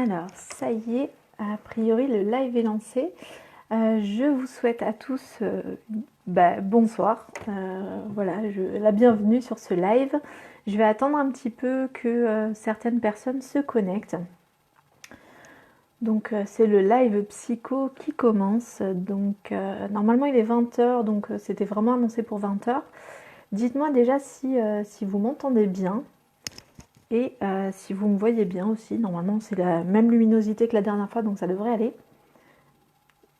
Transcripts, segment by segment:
Alors, ça y est, a priori le live est lancé. Je vous souhaite à tous bonsoir. Voilà, la bienvenue sur ce live. Je vais attendre un petit peu que certaines personnes se connectent. Donc c'est le live psycho qui commence. Donc normalement il est 20 h, donc c'était vraiment annoncé pour 20 h. Dites-moi déjà si vous m'entendez bien. Et si vous me voyez bien aussi, normalement c'est la même luminosité que la dernière fois, donc ça devrait aller.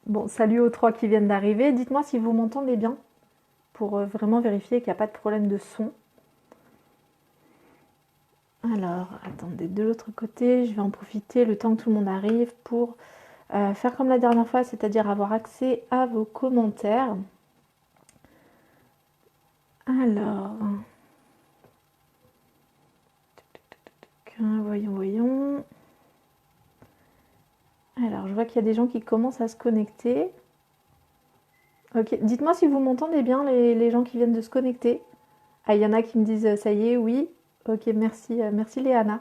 Bon, salut aux trois qui viennent d'arriver. Dites-moi si vous m'entendez bien, pour vraiment vérifier qu'il n'y a pas de problème de son. Alors, attendez, de l'autre côté, je vais en profiter le temps que tout le monde arrive pour faire comme la dernière fois, c'est-à-dire avoir accès à vos commentaires. Alors... voyons. Alors, je vois qu'il y a des gens qui commencent à se connecter. Ok, dites-moi si vous m'entendez bien, les gens qui viennent de se connecter. Ah, il y en a qui me disent ça y est, oui. Ok, merci, merci Léana.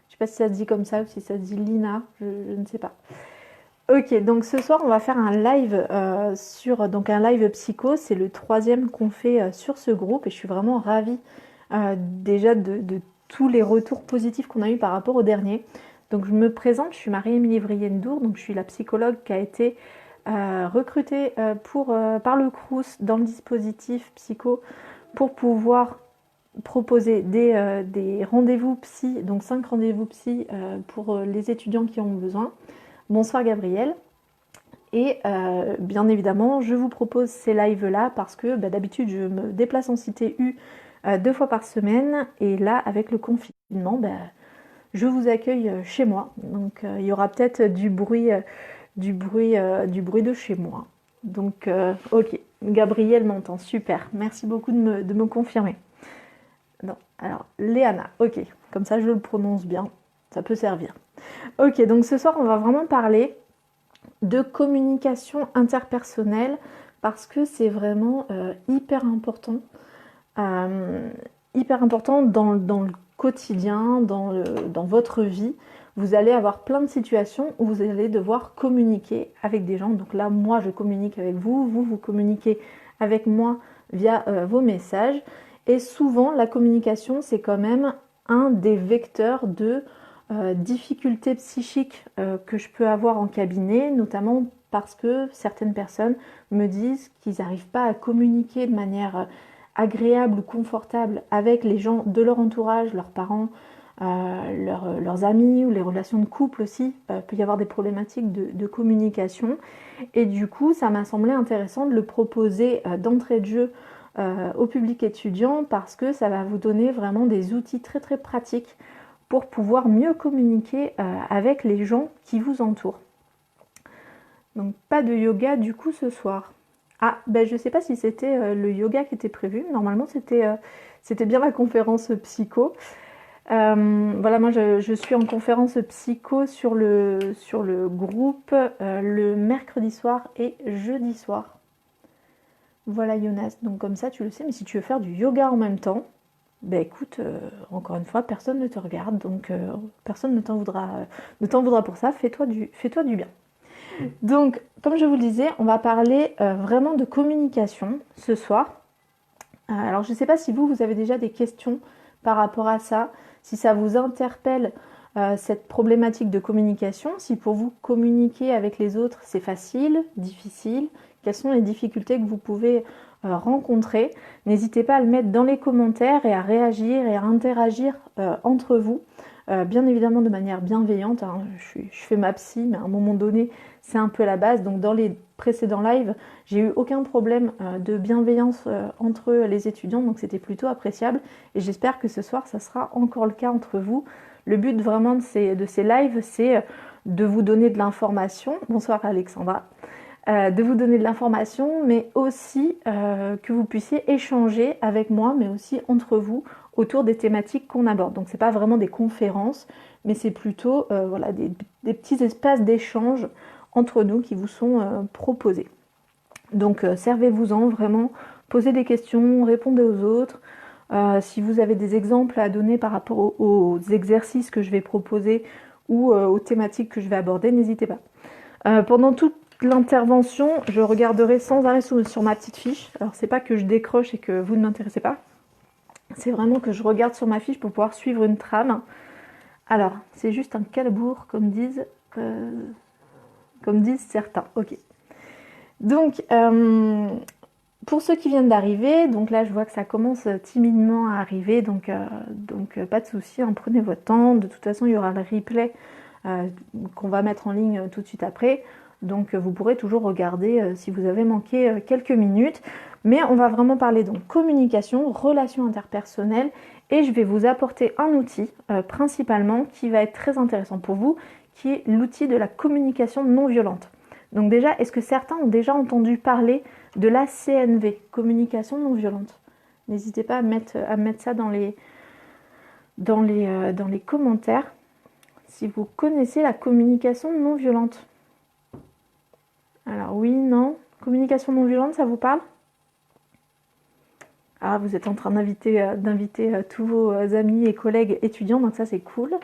Je sais pas si ça se dit comme ça ou si ça se dit Lina, je ne sais pas. Ok, donc ce soir on va faire un live donc un live psycho. C'est le 3e qu'on fait sur ce groupe et je suis vraiment ravie déjà de tous les retours positifs qu'on a eu par rapport au dernier. Donc je me présente, je suis Marie-Émilie Vriendour, donc je suis la psychologue qui a été recrutée par le Crous dans le dispositif psycho pour pouvoir proposer des rendez-vous psy, donc 5 rendez-vous psy pour les étudiants qui en ont besoin. Bonsoir Gabriel. Et bien évidemment, je vous propose ces lives-là parce que d'habitude, je me déplace en cité U 2 fois par semaine. Et là, avec le confinement, je vous accueille chez moi. Donc, il y aura peut-être du bruit de chez moi. Donc, ok. Gabriel m'entend. Super. Merci beaucoup de me confirmer. Non, alors, Léana. Ok. Comme ça, je le prononce bien. Ça peut servir. Ok, donc ce soir, on va vraiment parler de communication interpersonnelle parce que c'est vraiment hyper important dans le quotidien, dans votre vie. Vous allez avoir plein de situations où vous allez devoir communiquer avec des gens. Donc là, moi, je communique avec vous, vous communiquez avec moi via vos messages. Et souvent, la communication, c'est quand même un des vecteurs de difficultés psychiques que je peux avoir en cabinet, notamment parce que certaines personnes me disent qu'ils n'arrivent pas à communiquer de manière agréable ou confortable avec les gens de leur entourage, leurs parents, leurs amis ou les relations de couple aussi. Il peut y avoir des problématiques de communication. Et du coup, ça m'a semblé intéressant de le proposer d'entrée de jeu au public étudiant parce que ça va vous donner vraiment des outils très très pratiques pour pouvoir mieux communiquer avec les gens qui vous entourent. Donc pas de yoga du coup ce soir. Ah, je ne sais pas si c'était le yoga qui était prévu. Normalement c'était bien la conférence psycho. Voilà, moi je suis en conférence psycho sur le groupe le mercredi soir et jeudi soir. Voilà Jonas, donc comme ça tu le sais, mais si tu veux faire du yoga en même temps, écoute, encore une fois, personne ne te regarde, donc personne ne t'en voudra pour ça, fais-toi du bien. Donc, comme je vous le disais, on va parler vraiment de communication ce soir. Alors, je ne sais pas si vous avez déjà des questions par rapport à ça, si ça vous interpelle cette problématique de communication, si pour vous communiquer avec les autres c'est facile, difficile, quelles sont les difficultés que vous pouvez rencontrer. N'hésitez pas à le mettre dans les commentaires et à réagir et à interagir entre vous, bien évidemment de manière bienveillante. Hein. Je fais ma psy, mais à un moment donné, c'est un peu la base. Donc dans les précédents lives, j'ai eu aucun problème de bienveillance entre les étudiants, donc c'était plutôt appréciable. Et j'espère que ce soir, ça sera encore le cas entre vous. Le but vraiment de ces lives, c'est de vous donner de l'information. Bonsoir Alexandra. De vous donner de l'information, mais aussi que vous puissiez échanger avec moi, mais aussi entre vous, autour des thématiques qu'on aborde. Donc c'est pas vraiment des conférences, mais c'est plutôt voilà, des petits espaces d'échange entre nous qui vous sont proposés. Donc servez-vous-en vraiment, posez des questions, répondez aux autres. Si vous avez des exemples à donner par rapport aux exercices que je vais proposer ou aux thématiques que je vais aborder, n'hésitez pas. Pendant toute l'intervention, je regarderai sans arrêt sur ma petite fiche. Alors c'est pas que je décroche et que vous ne m'intéressez pas, c'est vraiment que je regarde sur ma fiche pour pouvoir suivre une trame. Alors, c'est juste un calembour, comme disent certains. Ok. Donc, pour ceux qui viennent d'arriver, donc là je vois que ça commence timidement à arriver, donc pas de souci, hein, prenez votre temps. De toute façon, il y aura le replay qu'on va mettre en ligne tout de suite après. Donc vous pourrez toujours regarder si vous avez manqué quelques minutes. Mais on va vraiment parler donc communication, relations interpersonnelles, et je vais vous apporter un outil principalement qui va être très intéressant pour vous, qui est l'outil de la communication non violente. Donc déjà, est-ce que certains ont déjà entendu parler de la CNV, communication non violente? N'hésitez pas à mettre ça dans les commentaires si vous connaissez la communication non violente. Alors oui, non. Communication non violente, ça vous parle? Ah, vous êtes en train d'inviter tous vos amis et collègues étudiants, donc ça c'est cool.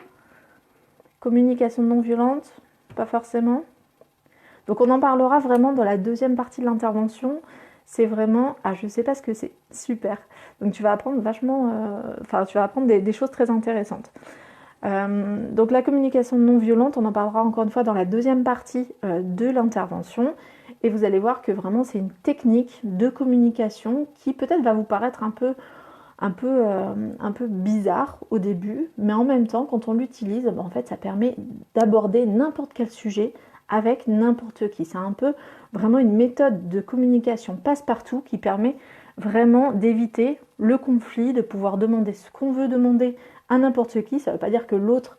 Communication non violente, pas forcément. Donc on en parlera vraiment dans la deuxième partie de l'intervention. C'est vraiment, je sais pas ce que c'est, super. Donc tu vas apprendre tu vas apprendre des choses très intéressantes. Donc la communication non violente, on en parlera encore une fois dans la deuxième partie de l'intervention. Et vous allez voir que vraiment c'est une technique de communication qui peut-être va vous paraître un peu bizarre au début, mais en même temps quand on l'utilise, en fait ça permet d'aborder n'importe quel sujet avec n'importe qui. C'est un peu vraiment une méthode de communication passe-partout qui permet vraiment d'éviter le conflit, de pouvoir demander ce qu'on veut demander à n'importe qui. Ça ne veut pas dire que l'autre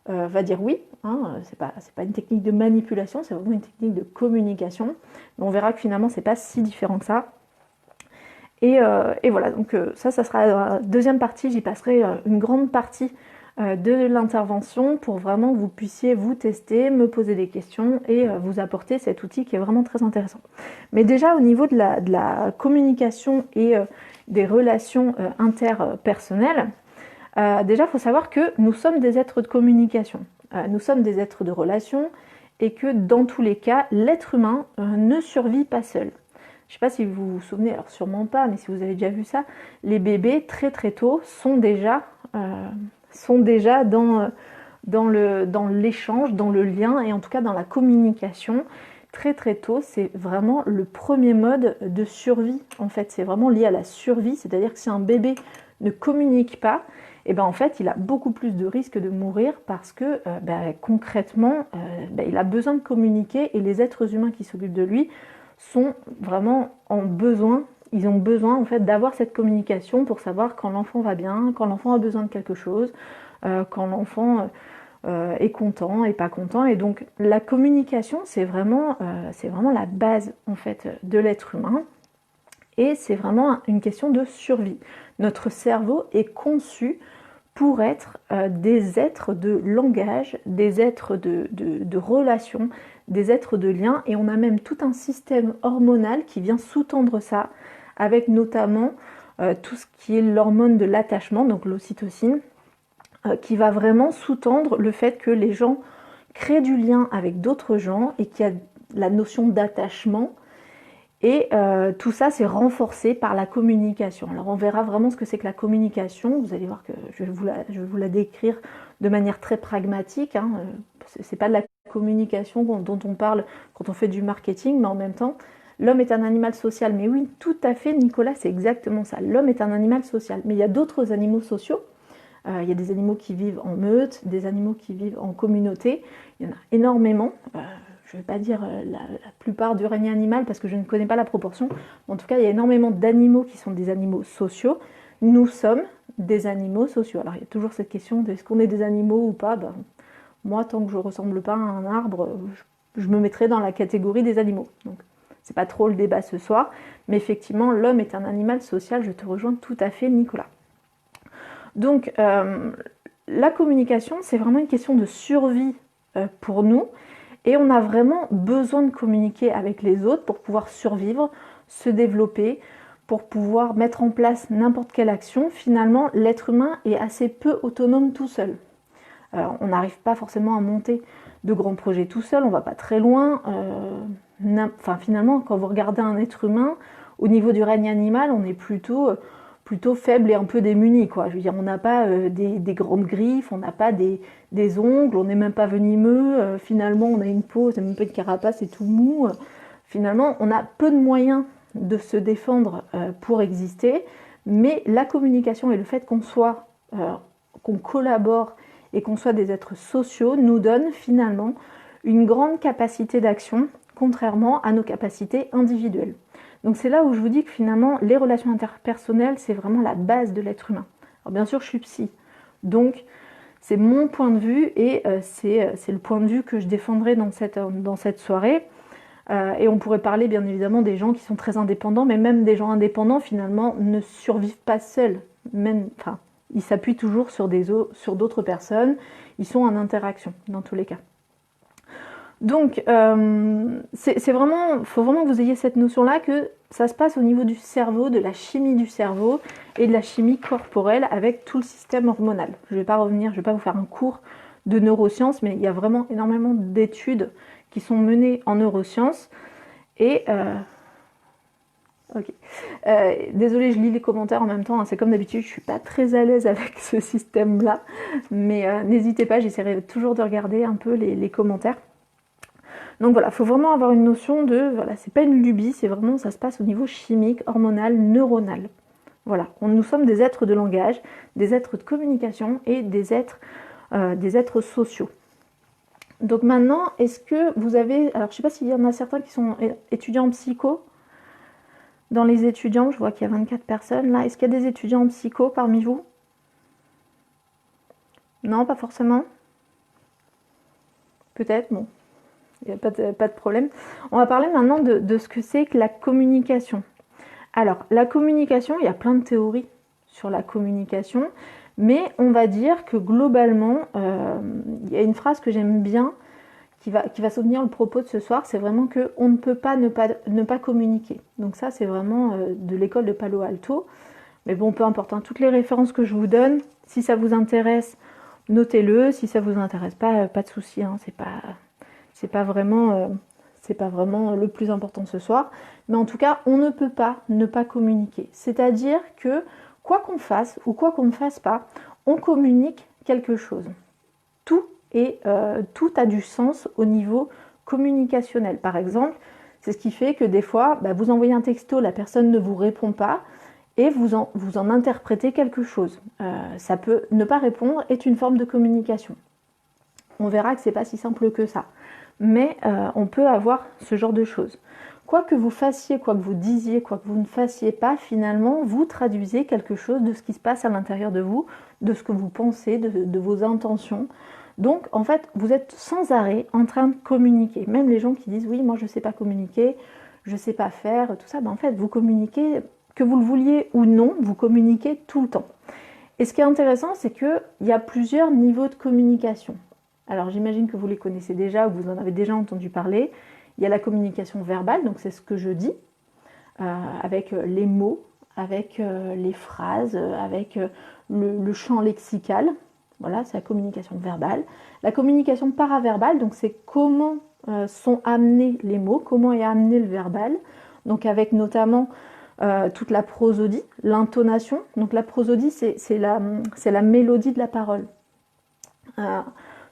va dire oui, hein, c'est pas une technique de manipulation, c'est vraiment une technique de communication. Mais on verra que finalement c'est pas si différent que ça. Et voilà, donc ça sera la deuxième partie, j'y passerai une grande partie de l'intervention pour vraiment que vous puissiez vous tester, me poser des questions et vous apporter cet outil qui est vraiment très intéressant. Mais déjà au niveau de la communication et des relations interpersonnelles, déjà il faut savoir que nous sommes des êtres de communication, nous sommes des êtres de relation et que dans tous les cas, l'être humain ne survit pas seul. Je ne sais pas si vous vous souvenez, alors sûrement pas, mais si vous avez déjà vu ça, les bébés très très tôt sont déjà dans l'échange, dans le lien et en tout cas dans la communication. Très très tôt, c'est vraiment le premier mode de survie. En fait, c'est vraiment lié à la survie, c'est-à-dire que si un bébé ne communique pas, et ben en fait, il a beaucoup plus de risques de mourir parce que concrètement, il a besoin de communiquer et les êtres humains qui s'occupent de lui sont vraiment en besoin. Ils ont besoin en fait d'avoir cette communication pour savoir quand l'enfant va bien, quand l'enfant a besoin de quelque chose, quand l'enfant est content et pas content. Et donc la communication, c'est vraiment la base en fait de l'être humain. Et c'est vraiment une question de survie. Notre cerveau est conçu pour être des êtres de langage, des êtres de relations, des êtres de lien, et on a même tout un système hormonal qui vient sous-tendre ça, avec notamment tout ce qui est l'hormone de l'attachement, donc l'ocytocine, qui va vraiment sous-tendre le fait que les gens créent du lien avec d'autres gens et qu'il y a la notion d'attachement. Et tout ça, c'est renforcé par la communication. Alors on verra vraiment ce que c'est que la communication. Vous allez voir que je vais vous la décrire de manière très pragmatique. Hein. C'est pas de la communication dont on parle quand on fait du marketing, mais en même temps, l'homme est un animal social. Mais oui, tout à fait, Nicolas, c'est exactement ça. L'homme est un animal social. Mais il y a d'autres animaux sociaux. Il y a des animaux qui vivent en meute, des animaux qui vivent en communauté. Il y en a énormément. Je ne vais pas dire la plupart du règne animal parce que je ne connais pas la proportion. En tout cas, il y a énormément d'animaux qui sont des animaux sociaux. Nous sommes des animaux sociaux. Alors, il y a toujours cette question de est-ce qu'on est des animaux ou pas. Moi, tant que je ne ressemble pas à un arbre, je me mettrai dans la catégorie des animaux. Donc, ce n'est pas trop le débat ce soir. Mais effectivement, l'homme est un animal social. Je te rejoins tout à fait, Nicolas. Donc, la communication, c'est vraiment une question de survie pour nous. Et on a vraiment besoin de communiquer avec les autres pour pouvoir survivre, se développer, pour pouvoir mettre en place n'importe quelle action. Finalement, l'être humain est assez peu autonome tout seul. on n'arrive pas forcément à monter de grands projets tout seul, on va pas très loin. Finalement, quand vous regardez un être humain, au niveau du règne animal, on est plutôt faible et un peu démuni, quoi. Je veux dire, on n'a pas des grandes griffes, on n'a pas des ongles, on n'est même pas venimeux. Finalement, on a une peau, c'est même pas une carapace, c'est tout mou. Finalement, on a peu de moyens de se défendre pour exister, mais la communication et le fait qu'on collabore et qu'on soit des êtres sociaux nous donne finalement une grande capacité d'action, contrairement à nos capacités individuelles. Donc c'est là où je vous dis que finalement, les relations interpersonnelles, c'est vraiment la base de l'être humain. Alors bien sûr, je suis psy, donc c'est mon point de vue et c'est le point de vue que je défendrai dans cette soirée. Et on pourrait parler bien évidemment des gens qui sont très indépendants, mais même des gens indépendants finalement ne survivent pas seuls. Ils s'appuient toujours sur d'autres personnes, ils sont en interaction dans tous les cas. Donc, faut vraiment que vous ayez cette notion-là que ça se passe au niveau du cerveau, de la chimie du cerveau et de la chimie corporelle avec tout le système hormonal. Je ne vais pas vous faire un cours de neurosciences, mais il y a vraiment énormément d'études qui sont menées en neurosciences. Et désolée, je lis les commentaires en même temps, hein, c'est comme d'habitude, je ne suis pas très à l'aise avec ce système-là, mais n'hésitez pas, j'essaierai toujours de regarder un peu les commentaires. Donc voilà, il faut vraiment avoir une notion de, voilà, c'est pas une lubie, c'est vraiment, ça se passe au niveau chimique, hormonal, neuronal. Voilà, nous sommes des êtres de langage, des êtres de communication et des êtres sociaux. Donc maintenant, est-ce que vous avez, alors je sais pas s'il y en a certains qui sont étudiants en psycho, dans les étudiants, je vois qu'il y a 24 personnes là, est-ce qu'il y a des étudiants en psycho parmi vous? Non, pas forcément. Peut-être, bon. Il n'y a pas de problème. On va parler maintenant de ce que c'est que la communication. Alors, la communication, il y a plein de théories sur la communication, mais on va dire que globalement, il y a une phrase que j'aime bien, qui va soutenir le propos de ce soir, c'est vraiment qu'on ne peut pas ne pas communiquer. Donc ça, c'est vraiment de l'école de Palo Alto. Mais bon, peu importe, hein, toutes les références que je vous donne, si ça vous intéresse, notez-le. Si ça vous intéresse pas de souci, hein, c'est pas vraiment le plus important ce soir, mais en tout cas, on ne peut pas ne pas communiquer. C'est-à-dire que quoi qu'on fasse ou quoi qu'on ne fasse pas, on communique quelque chose. Tout a du sens au niveau communicationnel. Par exemple, c'est ce qui fait que des fois, vous envoyez un texto, la personne ne vous répond pas, et vous en interprétez quelque chose. Ça peut ne pas répondre est une forme de communication. On verra que c'est pas si simple que ça. Mais on peut avoir ce genre de choses. Quoi que vous fassiez, quoi que vous disiez, quoi que vous ne fassiez pas, finalement, vous traduisez quelque chose de ce qui se passe à l'intérieur de vous, de ce que vous pensez, de vos intentions. Donc, en fait, vous êtes sans arrêt en train de communiquer. Même les gens qui disent « oui, moi je ne sais pas communiquer, je ne sais pas faire », tout ça, en fait, vous communiquez, que vous le vouliez ou non, vous communiquez tout le temps. Et ce qui est intéressant, c'est qu'il y a plusieurs niveaux de communication. Alors j'imagine que vous les connaissez déjà ou que vous en avez déjà entendu parler. Il y a la communication verbale, donc c'est ce que je dis, avec les mots, avec les phrases, avec le champ lexical. Voilà, c'est la communication verbale. La communication paraverbale, donc c'est comment sont amenés les mots, comment est amené le verbal. Donc avec notamment toute la prosodie, l'intonation. Donc la prosodie, c'est la mélodie de la parole.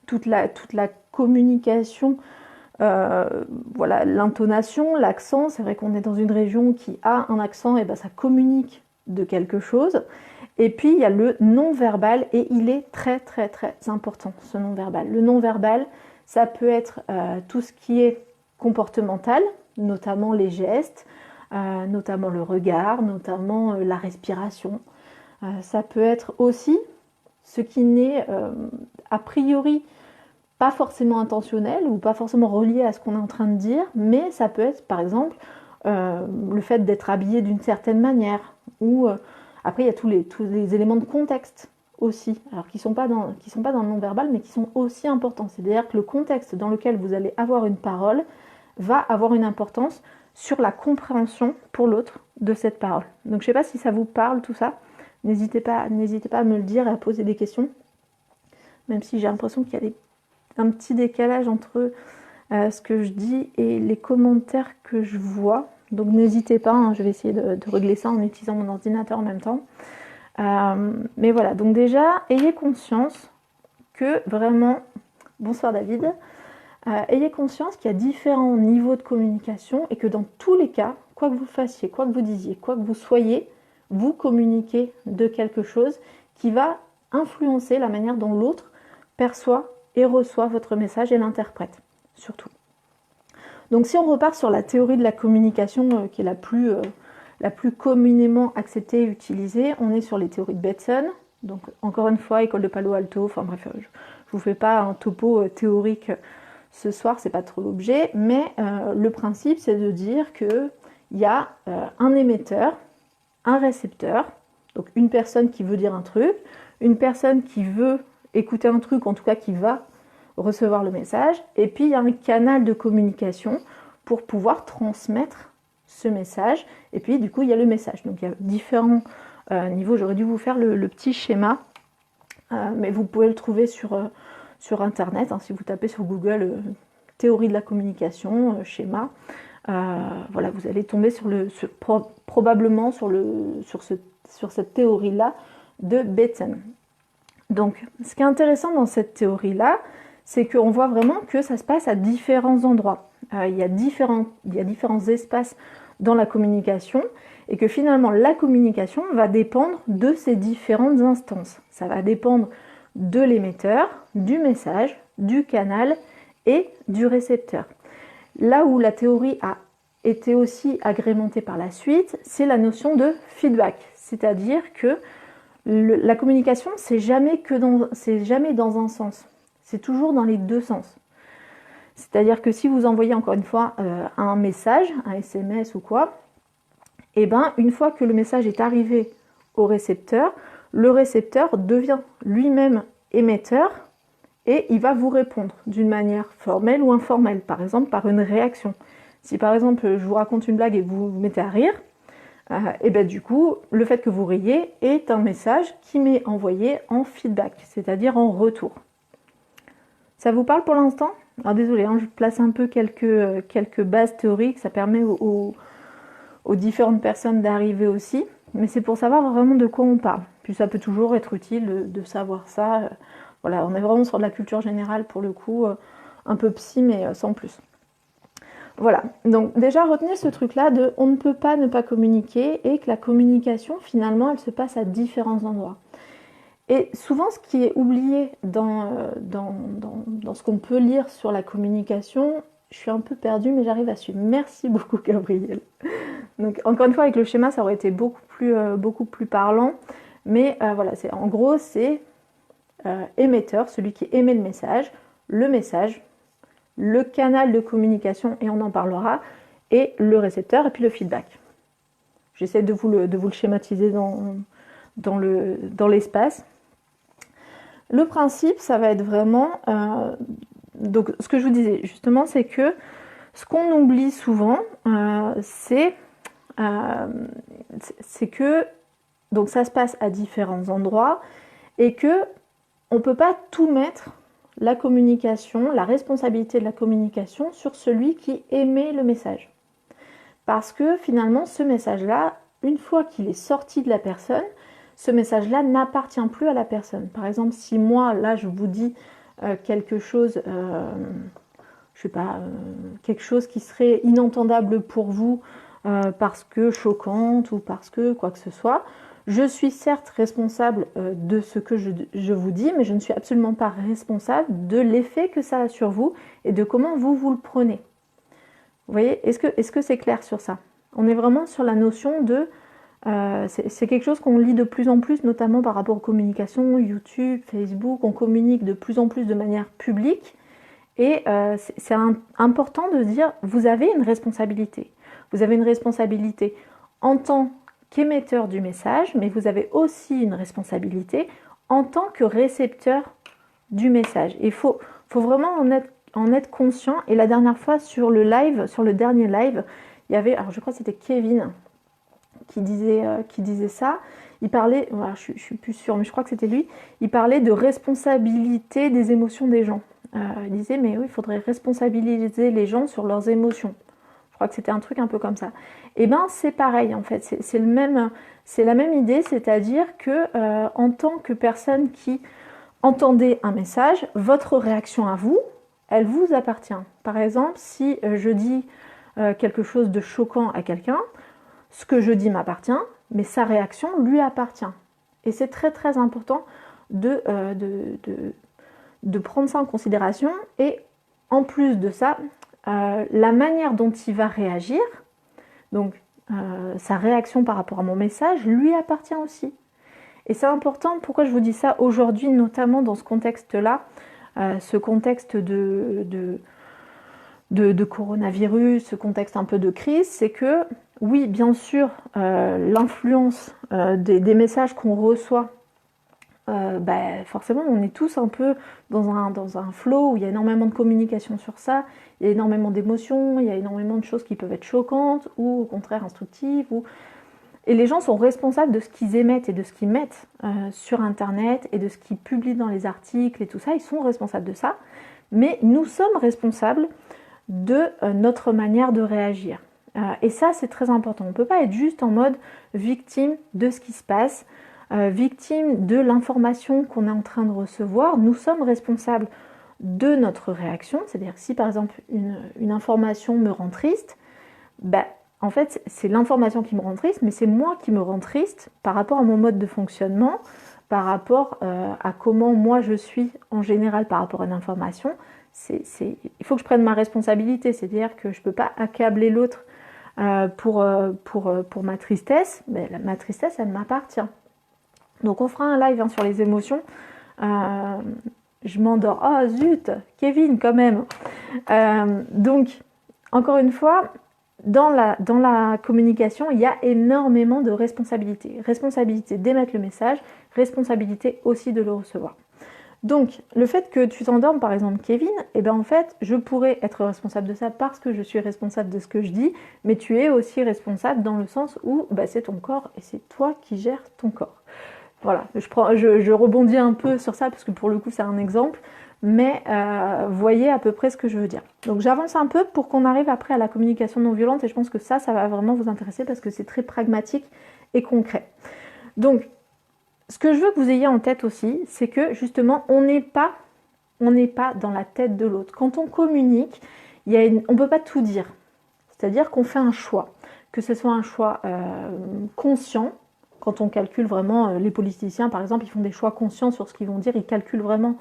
Toute la communication, voilà, l'intonation, l'accent, c'est vrai qu'on est dans une région qui a un accent, et ça communique de quelque chose. Et puis il y a le non-verbal, et il est très très très important, ce non-verbal. Le non-verbal, ça peut être tout ce qui est comportemental, notamment les gestes, notamment le regard, notamment la respiration. Ça peut être aussi ce qui n'est a priori pas forcément intentionnel ou pas forcément relié à ce qu'on est en train de dire, mais ça peut être par exemple le fait d'être habillé d'une certaine manière, ou après il y a tous les éléments de contexte aussi, alors qui sont pas dans le non-verbal, mais qui sont aussi importants. C'est-à-dire que le contexte dans lequel vous allez avoir une parole va avoir une importance sur la compréhension pour l'autre de cette parole. Donc je ne sais pas si ça vous parle tout ça. N'hésitez pas à me le dire et à poser des questions. même si j'ai l'impression qu'il y a un petit décalage entre ce que je dis et les commentaires que je vois. Donc n'hésitez pas, hein, je vais essayer de régler ça en utilisant mon ordinateur en même temps. Mais voilà, donc déjà, ayez conscience que vraiment... Bonsoir David. Ayez conscience qu'il y a différents niveaux de communication et que dans tous les cas, quoi que vous fassiez, quoi que vous disiez, quoi que vous soyez, vous communiquez de quelque chose qui va influencer la manière dont l'autre perçoit et reçoit votre message et l'interprète, surtout. Donc si on repart sur la théorie de la communication qui est la plus communément acceptée et utilisée, on est sur les théories de Bateson. Donc encore une fois, école de Palo Alto, enfin bref, je ne vous fais pas un topo théorique ce soir, c'est pas trop l'objet, mais le principe c'est de dire qu'il y a un émetteur, un récepteur, donc une personne qui veut dire un truc, une personne qui veut écouter un truc, en tout cas qui va recevoir le message, et puis il y a un canal de communication pour pouvoir transmettre ce message, et puis du coup il y a le message. Donc il y a différents niveaux, j'aurais dû vous faire le petit schéma, mais vous pouvez le trouver sur internet, hein, si vous tapez sur Google théorie de la communication, schéma, voilà, vous allez tomber probablement sur cette théorie-là de Bateson. Donc, ce qui est intéressant dans cette théorie-là, c'est qu'on voit vraiment que ça se passe à différents endroits. Il y a différents espaces dans la communication et que finalement, la communication va dépendre de ces différentes instances. Ça va dépendre de l'émetteur, du message, du canal et du récepteur. Là où la théorie a été aussi agrémentée par la suite, c'est la notion de feedback. C'est-à-dire que la communication, c'est jamais dans un sens. C'est toujours dans les deux sens. C'est-à-dire que si vous envoyez encore une fois un message, un SMS ou quoi, et ben une fois que le message est arrivé au récepteur, le récepteur devient lui-même émetteur et il va vous répondre d'une manière formelle ou informelle, par exemple par une réaction. Si par exemple je vous raconte une blague et vous vous mettez à rire, et bien du coup, le fait que vous riez est un message qui m'est envoyé en feedback, c'est-à-dire en retour. Ça vous parle pour l'instant? Alors désolé, hein, je place un peu quelques bases théoriques, ça permet aux différentes personnes d'arriver aussi, mais c'est pour savoir vraiment de quoi on parle. Puis ça peut toujours être utile de savoir ça. Voilà, on est vraiment sur de la culture générale pour le coup, un peu psy, mais sans plus. Voilà, donc déjà retenez ce truc-là de on ne peut pas ne pas communiquer et que la communication finalement elle se passe à différents endroits. Et souvent ce qui est oublié dans ce qu'on peut lire sur la communication, je suis un peu perdue mais j'arrive à suivre. Merci beaucoup Gabriel. Donc encore une fois avec le schéma ça aurait été beaucoup plus parlant, mais voilà, en gros c'est émetteur, celui qui émet le message, le canal de communication, et on en parlera, et le récepteur, et puis le feedback. J'essaie de vous le schématiser dans l'espace. Le principe, ça va être vraiment... donc, ce que je vous disais, justement, c'est que ce qu'on oublie souvent, c'est que donc ça se passe à différents endroits, et que on ne peut pas tout mettre la communication, la responsabilité de la communication sur celui qui émet le message. Parce que finalement, ce message-là, une fois qu'il est sorti de la personne, ce message-là n'appartient plus à la personne. Par exemple, si moi, là, je vous dis quelque chose, je sais pas, quelque chose qui serait inentendable pour vous parce que choquante ou parce que quoi que ce soit, je suis certes responsable de ce que je vous dis, mais je ne suis absolument pas responsable de l'effet que ça a sur vous et de comment vous le prenez. Vous voyez, est-ce que c'est clair sur ça? On est vraiment sur la notion de... c'est quelque chose qu'on lit de plus en plus, notamment par rapport aux communications, YouTube, Facebook, on communique de plus en plus de manière publique. Et c'est important de dire, vous avez une responsabilité. Vous avez une responsabilité en tant qu'émetteur du message, mais vous avez aussi une responsabilité en tant que récepteur du message. Il faut vraiment en être conscient. Et la dernière fois sur le dernier live, il y avait, alors je crois que c'était Kevin qui disait ça. il parlait, voilà, je suis plus sûre, mais je crois que c'était lui, il parlait de responsabilité des émotions des gens. Il disait, mais oui, il faudrait responsabiliser les gens sur leurs émotions. Je crois que c'était un truc un peu comme ça. Et ben c'est pareil en fait, c'est la même idée, c'est-à-dire que en tant que personne qui entendez un message, votre réaction à vous, elle vous appartient. Par exemple, si je dis quelque chose de choquant à quelqu'un, ce que je dis m'appartient, mais sa réaction lui appartient. Et c'est très très important de prendre ça en considération. Et en plus de ça, la manière dont il va réagir, donc sa réaction par rapport à mon message, lui appartient aussi. Et c'est important, pourquoi je vous dis ça aujourd'hui, notamment dans ce contexte-là, ce contexte de coronavirus, ce contexte un peu de crise, c'est que oui, bien sûr, l'influence des messages qu'on reçoit, forcément, on est tous un peu dans un flow où il y a énormément de communication sur ça, il y a énormément d'émotions, il y a énormément de choses qui peuvent être choquantes ou au contraire instructives. Et les gens sont responsables de ce qu'ils émettent et de ce qu'ils mettent sur Internet et de ce qu'ils publient dans les articles et tout ça. Ils sont responsables de ça, mais nous sommes responsables de notre manière de réagir. Et ça, c'est très important. On ne peut pas être juste en mode victime de ce qui se passe, victime de l'information qu'on est en train de recevoir. Nous sommes responsables de notre réaction. C'est-à-dire que si par exemple une information me rend triste, en fait c'est l'information qui me rend triste, mais c'est moi qui me rend triste par rapport à mon mode de fonctionnement, par rapport à comment moi je suis en général par rapport à une information. Il faut que je prenne ma responsabilité, c'est-à-dire que je ne peux pas accabler l'autre pour ma tristesse. Ma tristesse, elle m'appartient. Donc on fera un live sur les émotions. Je m'endors. Oh zut, Kevin quand même. Donc, encore une fois, dans la communication, il y a énormément de responsabilités. Responsabilité d'émettre le message, responsabilité aussi de le recevoir. Donc, le fait que tu t'endormes, par exemple, Kevin, en fait, je pourrais être responsable de ça parce que je suis responsable de ce que je dis, mais tu es aussi responsable dans le sens où c'est ton corps et c'est toi qui gères ton corps. Voilà, je rebondis un peu sur ça parce que pour le coup, c'est un exemple, mais voyez à peu près ce que je veux dire. Donc, j'avance un peu pour qu'on arrive après à la communication non violente et je pense que ça va vraiment vous intéresser parce que c'est très pragmatique et concret. Donc, ce que je veux que vous ayez en tête aussi, c'est que justement, on n'est pas dans la tête de l'autre. Quand on communique, on ne peut pas tout dire. C'est-à-dire qu'on fait un choix, que ce soit un choix conscient. Quand on calcule vraiment, les politiciens par exemple, ils font des choix conscients sur ce qu'ils vont dire, ils calculent vraiment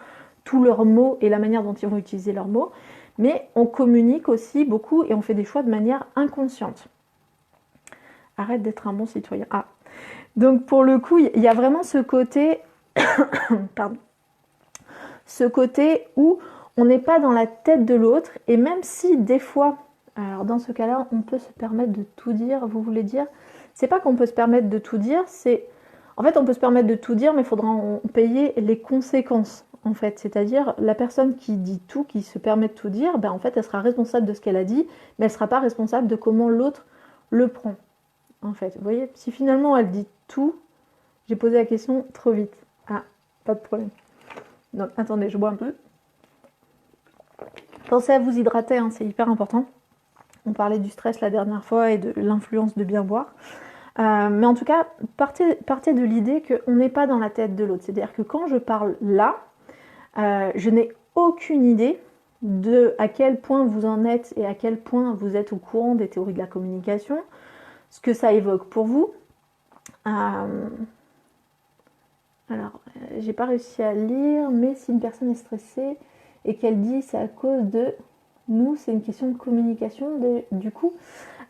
tous leurs mots et la manière dont ils vont utiliser leurs mots. Mais on communique aussi beaucoup et on fait des choix de manière inconsciente. Arrête d'être un bon citoyen. Ah. Donc pour le coup, il y a vraiment ce côté, pardon, ce côté où on n'est pas dans la tête de l'autre et même si des fois, alors dans ce cas-là, on peut se permettre de tout dire, vous voulez dire, c'est pas qu'on peut se permettre de tout dire, c'est en fait on peut se permettre de tout dire, mais il faudra en payer les conséquences en fait. C'est-à-dire la personne qui dit tout, qui se permet de tout dire, en fait elle sera responsable de ce qu'elle a dit, mais elle sera pas responsable de comment l'autre le prend. En fait, vous voyez, si finalement elle dit tout, j'ai posé la question trop vite. Ah, pas de problème. Donc attendez, je bois un peu. Pensez à vous hydrater, c'est hyper important. On parlait du stress la dernière fois et de l'influence de bien boire. Mais en tout cas, partez de l'idée qu'on n'est pas dans la tête de l'autre. C'est-à-dire que quand je parle là, je n'ai aucune idée de à quel point vous en êtes et à quel point vous êtes au courant des théories de la communication, ce que ça évoque pour vous. Alors, j'ai pas réussi à lire, mais si une personne est stressée et qu'elle dit c'est à cause de nous, c'est une question de communication du coup.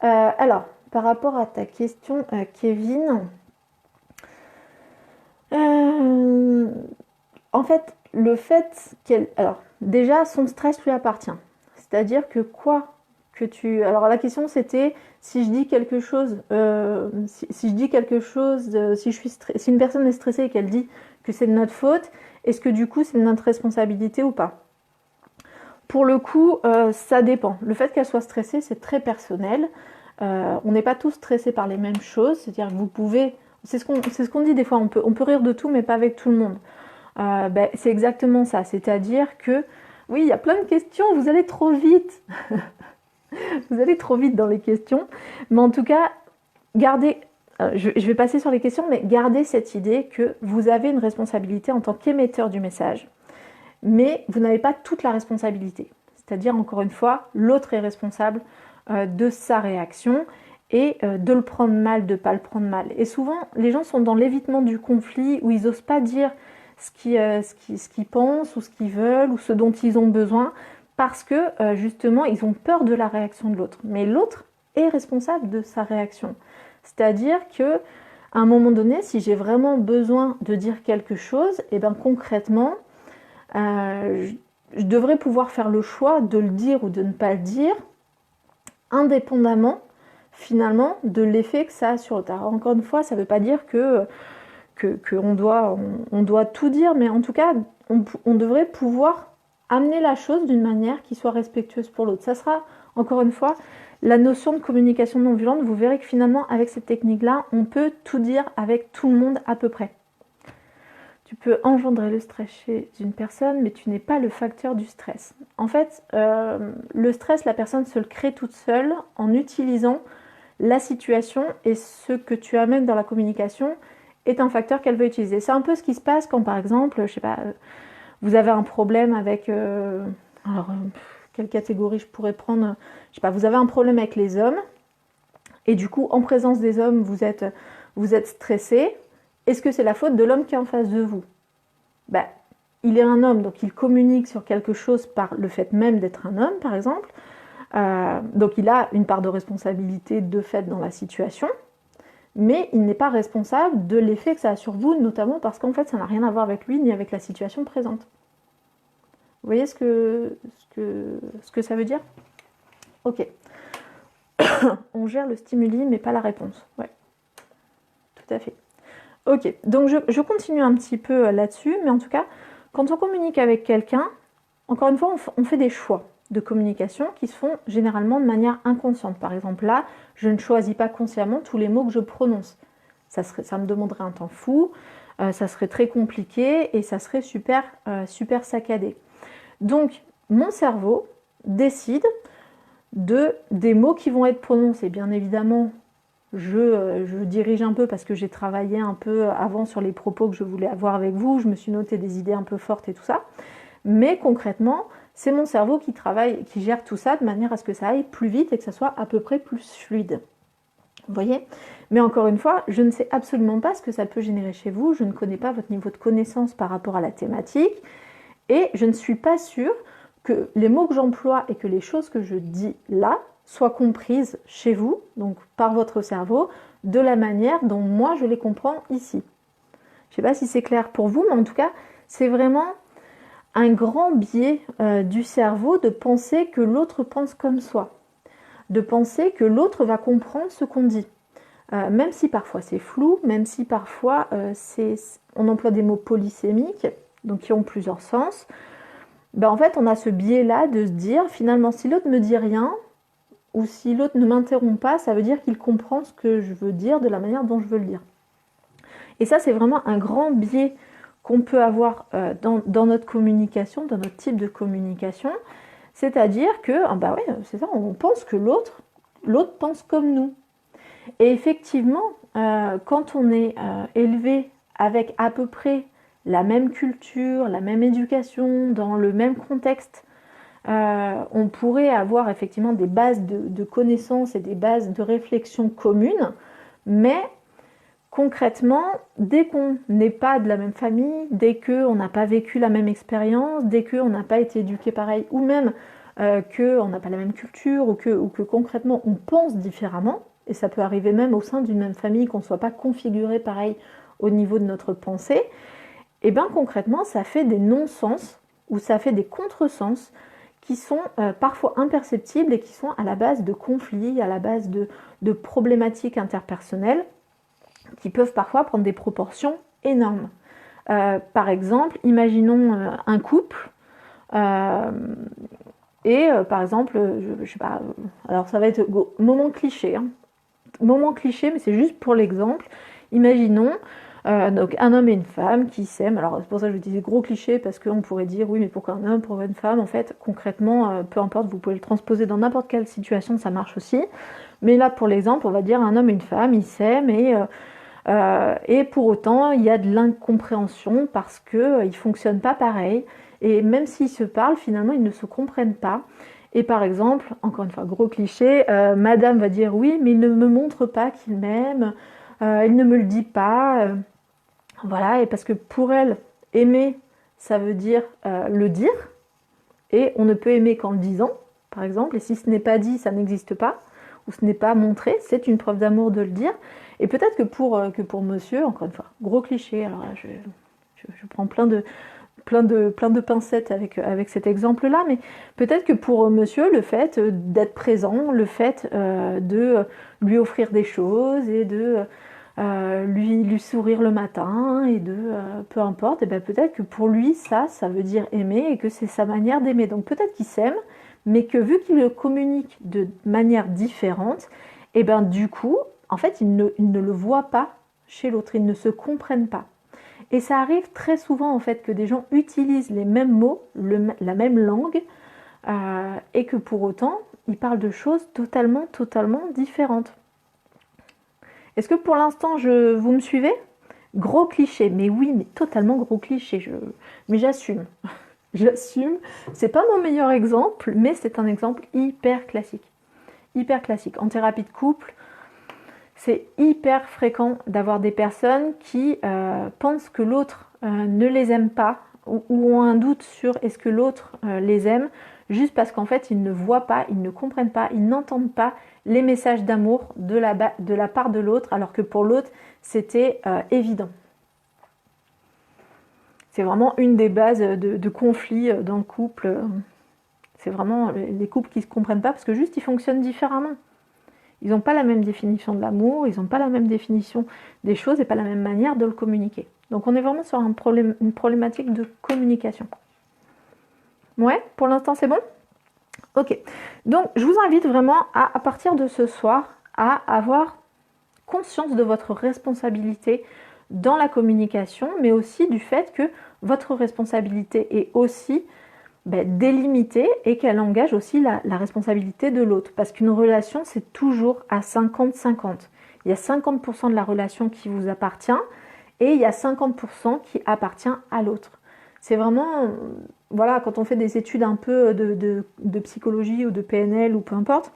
Alors, par rapport à ta question, Kevin, en fait, le fait qu'elle... Alors, déjà, son stress lui appartient. C'est-à-dire que quoi que tu... Alors, la question, c'était si je dis quelque chose, si une personne est stressée et qu'elle dit que c'est de notre faute, est-ce que du coup, c'est de notre responsabilité ou pas? Pour le coup, ça dépend. Le fait qu'elle soit stressée, c'est très personnel. On n'est pas tous stressés par les mêmes choses. C'est-à-dire que vous pouvez C'est ce qu'on dit des fois, on peut rire de tout, mais pas avec tout le monde. C'est exactement ça, c'est-à-dire que, oui, il y a plein de questions, vous allez trop vite. Vous allez trop vite dans les questions, mais en tout cas, gardez, je vais passer sur les questions, mais gardez cette idée que vous avez une responsabilité en tant qu'émetteur du message, mais vous n'avez pas toute la responsabilité. C'est-à-dire, encore une fois, l'autre est responsable de sa réaction et de le prendre mal, de ne pas le prendre mal. Et souvent, les gens sont dans l'évitement du conflit où ils n'osent pas dire ce qu'ils pensent ou ce qu'ils veulent ou ce dont ils ont besoin parce que justement, ils ont peur de la réaction de l'autre. Mais l'autre est responsable de sa réaction. C'est-à-dire que à un moment donné, si j'ai vraiment besoin de dire quelque chose, et bien concrètement, je devrais pouvoir faire le choix de le dire ou de ne pas le dire, indépendamment finalement de l'effet que ça a sur l'autre. Alors encore une fois, ça ne veut pas dire qu'on doit tout dire, mais en tout cas, on devrait pouvoir amener la chose d'une manière qui soit respectueuse pour l'autre. Ça sera, encore une fois, la notion de communication non violente. Vous verrez que finalement, avec cette technique-là, on peut tout dire avec tout le monde à peu près. Tu peux engendrer le stress chez une personne, mais tu n'es pas le facteur du stress. En fait, le stress, la personne se le crée toute seule en utilisant la situation, et ce que tu amènes dans la communication est un facteur qu'elle veut utiliser. C'est un peu ce qui se passe quand, par exemple, je sais pas, vous avez un problème avec... quelle catégorie je pourrais prendre? Je sais pas, vous avez un problème avec les hommes, et du coup, en présence des hommes, vous êtes stressé. Est-ce que c'est la faute de l'homme qui est en face de vous? Il est un homme, donc il communique sur quelque chose par le fait même d'être un homme, par exemple. Donc il a une part de responsabilité de fait dans la situation, mais il n'est pas responsable de l'effet que ça a sur vous, notamment parce qu'en fait ça n'a rien à voir avec lui ni avec la situation présente. Vous voyez ce que ça veut dire? Ok. On gère le stimuli mais pas la réponse. Ouais, tout à fait. Ok, donc je continue un petit peu là-dessus, mais en tout cas, quand on communique avec quelqu'un, encore une fois, on fait des choix de communication qui se font généralement de manière inconsciente. Par exemple, là, je ne choisis pas consciemment tous les mots que je prononce. Ça me demanderait un temps fou, ça serait très compliqué et ça serait super saccadé. Donc, mon cerveau décide des mots qui vont être prononcés. Bien évidemment, je dirige un peu parce que j'ai travaillé un peu avant sur les propos que je voulais avoir avec vous. Je me suis noté des idées un peu fortes et tout ça. Mais concrètement, c'est mon cerveau qui travaille, qui gère tout ça de manière à ce que ça aille plus vite et que ça soit à peu près plus fluide. Vous voyez? Mais encore une fois, je ne sais absolument pas ce que ça peut générer chez vous. Je ne connais pas votre niveau de connaissance par rapport à la thématique. Et je ne suis pas sûre que les mots que j'emploie et que les choses que je dis là soient comprises chez vous, donc par votre cerveau, de la manière dont moi je les comprends ici. Je ne sais pas si c'est clair pour vous, mais en tout cas, c'est vraiment un grand biais du cerveau de penser que l'autre pense comme soi, de penser que l'autre va comprendre ce qu'on dit. Même si parfois c'est flou, même si parfois on emploie des mots polysémiques, donc qui ont plusieurs sens, en fait on a ce biais-là de se dire finalement si l'autre ne me dit rien, ou si l'autre ne m'interrompt pas, ça veut dire qu'il comprend ce que je veux dire de la manière dont je veux le dire. Et ça c'est vraiment un grand biais qu'on peut avoir dans notre communication, dans notre type de communication, c'est-à-dire que, c'est ça, on pense que l'autre pense comme nous. Et effectivement, quand on est élevé avec à peu près la même culture, la même éducation, dans le même contexte, on pourrait avoir effectivement des bases de connaissances et des bases de réflexion communes, mais concrètement, dès qu'on n'est pas de la même famille, dès qu'on n'a pas vécu la même expérience, dès qu'on n'a pas été éduqué pareil, ou même qu'on n'a pas la même culture, ou que concrètement on pense différemment, et ça peut arriver même au sein d'une même famille qu'on ne soit pas configuré pareil au niveau de notre pensée, et bien concrètement ça fait des non-sens, ou ça fait des contresens qui sont parfois imperceptibles et qui sont à la base de conflits, à la base de problématiques interpersonnelles, qui peuvent parfois prendre des proportions énormes. Par exemple, imaginons un couple et par exemple, je sais pas, alors ça va être moment cliché, mais c'est juste pour l'exemple. Imaginons donc un homme et une femme qui s'aiment. Alors c'est pour ça que je disais gros cliché, parce qu'on pourrait dire oui mais pourquoi un homme, pourquoi une femme? En fait concrètement, peu importe, vous pouvez le transposer dans n'importe quelle situation, ça marche aussi. Mais là pour l'exemple, on va dire un homme et une femme, ils s'aiment et pour autant il y a de l'incompréhension parce que ils fonctionnent pas pareil. Et même s'ils se parlent, finalement ils ne se comprennent pas. Et par exemple, encore une fois, gros cliché, madame va dire oui mais il ne me montre pas qu'il m'aime, il ne me le dit pas. Voilà, et parce que pour elle, aimer, ça veut dire le dire, et on ne peut aimer qu'en le disant, par exemple, et si ce n'est pas dit, ça n'existe pas, ou ce n'est pas montré, c'est une preuve d'amour de le dire. Et peut-être que pour monsieur, encore une fois, gros cliché, alors là, je prends plein de pincettes avec cet exemple-là, mais peut-être que pour monsieur, le fait d'être présent, le fait de lui offrir des choses et de lui sourire le matin et peu importe, et ben peut-être que pour lui ça veut dire aimer et que c'est sa manière d'aimer. Donc peut-être qu'il s'aime, mais que vu qu'il le communique de manière différente, et ben du coup, en fait, il ne le voit pas chez l'autre, ils ne se comprennent pas. Et ça arrive très souvent en fait que des gens utilisent les mêmes mots, la même langue, et que pour autant, ils parlent de choses totalement différentes. Est-ce que pour l'instant, vous me suivez? Gros cliché, mais oui, mais totalement gros cliché. Mais j'assume. J'assume. C'est pas mon meilleur exemple, mais c'est un exemple hyper classique. Hyper classique. En thérapie de couple, c'est hyper fréquent d'avoir des personnes qui pensent que l'autre ne les aime pas ou ont un doute sur est-ce que l'autre les aime, juste parce qu'en fait ils ne voient pas, ils ne comprennent pas, ils n'entendent pas les messages d'amour de la part de l'autre, alors que pour l'autre c'était évident. C'est vraiment une des bases de conflits dans le couple. C'est vraiment les couples qui ne se comprennent pas parce que juste ils fonctionnent différemment. Ils n'ont pas la même définition de l'amour, ils n'ont pas la même définition des choses et pas la même manière de le communiquer. Donc on est vraiment sur une problématique de communication. Ouais, pour l'instant c'est bon? Ok. Donc je vous invite vraiment à partir de ce soir, à avoir conscience de votre responsabilité dans la communication, mais aussi du fait que votre responsabilité est aussi délimitée et qu'elle engage aussi la responsabilité de l'autre. Parce qu'une relation, c'est toujours à 50-50. Il y a 50% de la relation qui vous appartient et il y a 50% qui appartient à l'autre. C'est vraiment, voilà, quand on fait des études un peu de psychologie ou de PNL ou peu importe,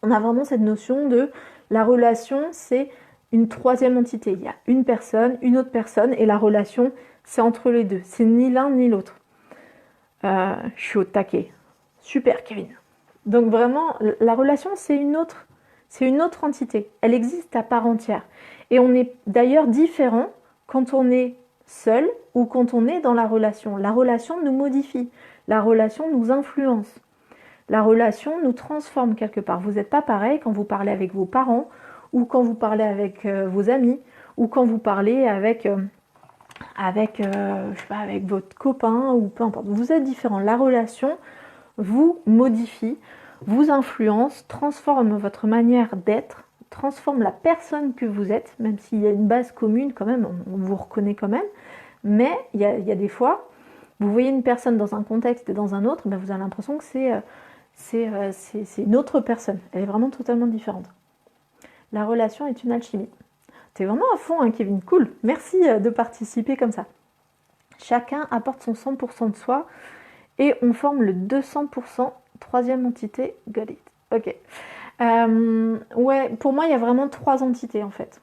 on a vraiment cette notion de la relation, c'est une troisième entité. Il y a une personne, une autre personne, et la relation, c'est entre les deux. C'est ni l'un ni l'autre. Je suis au taquet. Super, Kevin. Donc vraiment, la relation, c'est une autre entité. Elle existe à part entière. Et on est d'ailleurs différent quand on est seul ou quand on est dans la relation. La relation nous modifie. La relation nous influence. La relation nous transforme quelque part. Vous n'êtes pas pareil quand vous parlez avec vos parents ou quand vous parlez avec vos amis ou quand vous parlez avec votre copain ou peu importe. Vous êtes différent. La relation vous modifie, vous influence, transforme votre manière d'être, transforme la personne que vous êtes, même s'il y a une base commune quand même, on vous reconnaît quand même. Mais il y a des fois, vous voyez une personne dans un contexte et dans un autre, vous avez l'impression que c'est une autre personne. Elle est vraiment totalement différente. La relation est une alchimie. T'es vraiment à fond, hein, Kevin. Cool. Merci de participer comme ça. Chacun apporte son 100% de soi et on forme le 200%, troisième entité. Got it. Ok. Ouais, pour moi, il y a vraiment trois entités en fait.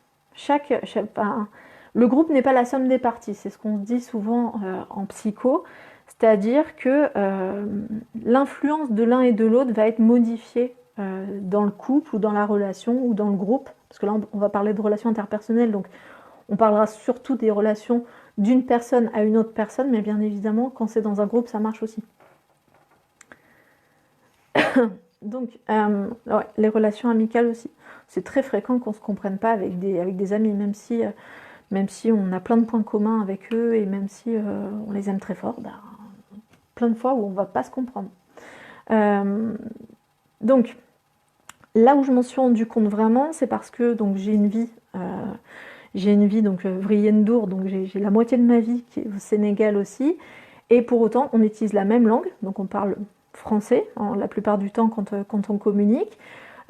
Le groupe n'est pas la somme des parties. C'est ce qu'on dit souvent en psycho. C'est-à-dire que l'influence de l'un et de l'autre va être modifiée dans le couple ou dans la relation ou dans le groupe. Parce que là, on va parler de relations interpersonnelles, donc on parlera surtout des relations d'une personne à une autre personne, mais bien évidemment, quand c'est dans un groupe, ça marche aussi. Donc, ouais, les relations amicales aussi. C'est très fréquent qu'on ne se comprenne pas avec des amis, même si on a plein de points communs avec eux et même si on les aime très fort, plein de fois où on ne va pas se comprendre. Donc, là où je m'en suis rendu compte vraiment, c'est parce que donc, j'ai une vie j'ai une vie donc Vriendour, donc j'ai la moitié de ma vie qui est au Sénégal aussi, et pour autant on utilise la même langue, donc on parle français la plupart du temps quand on communique.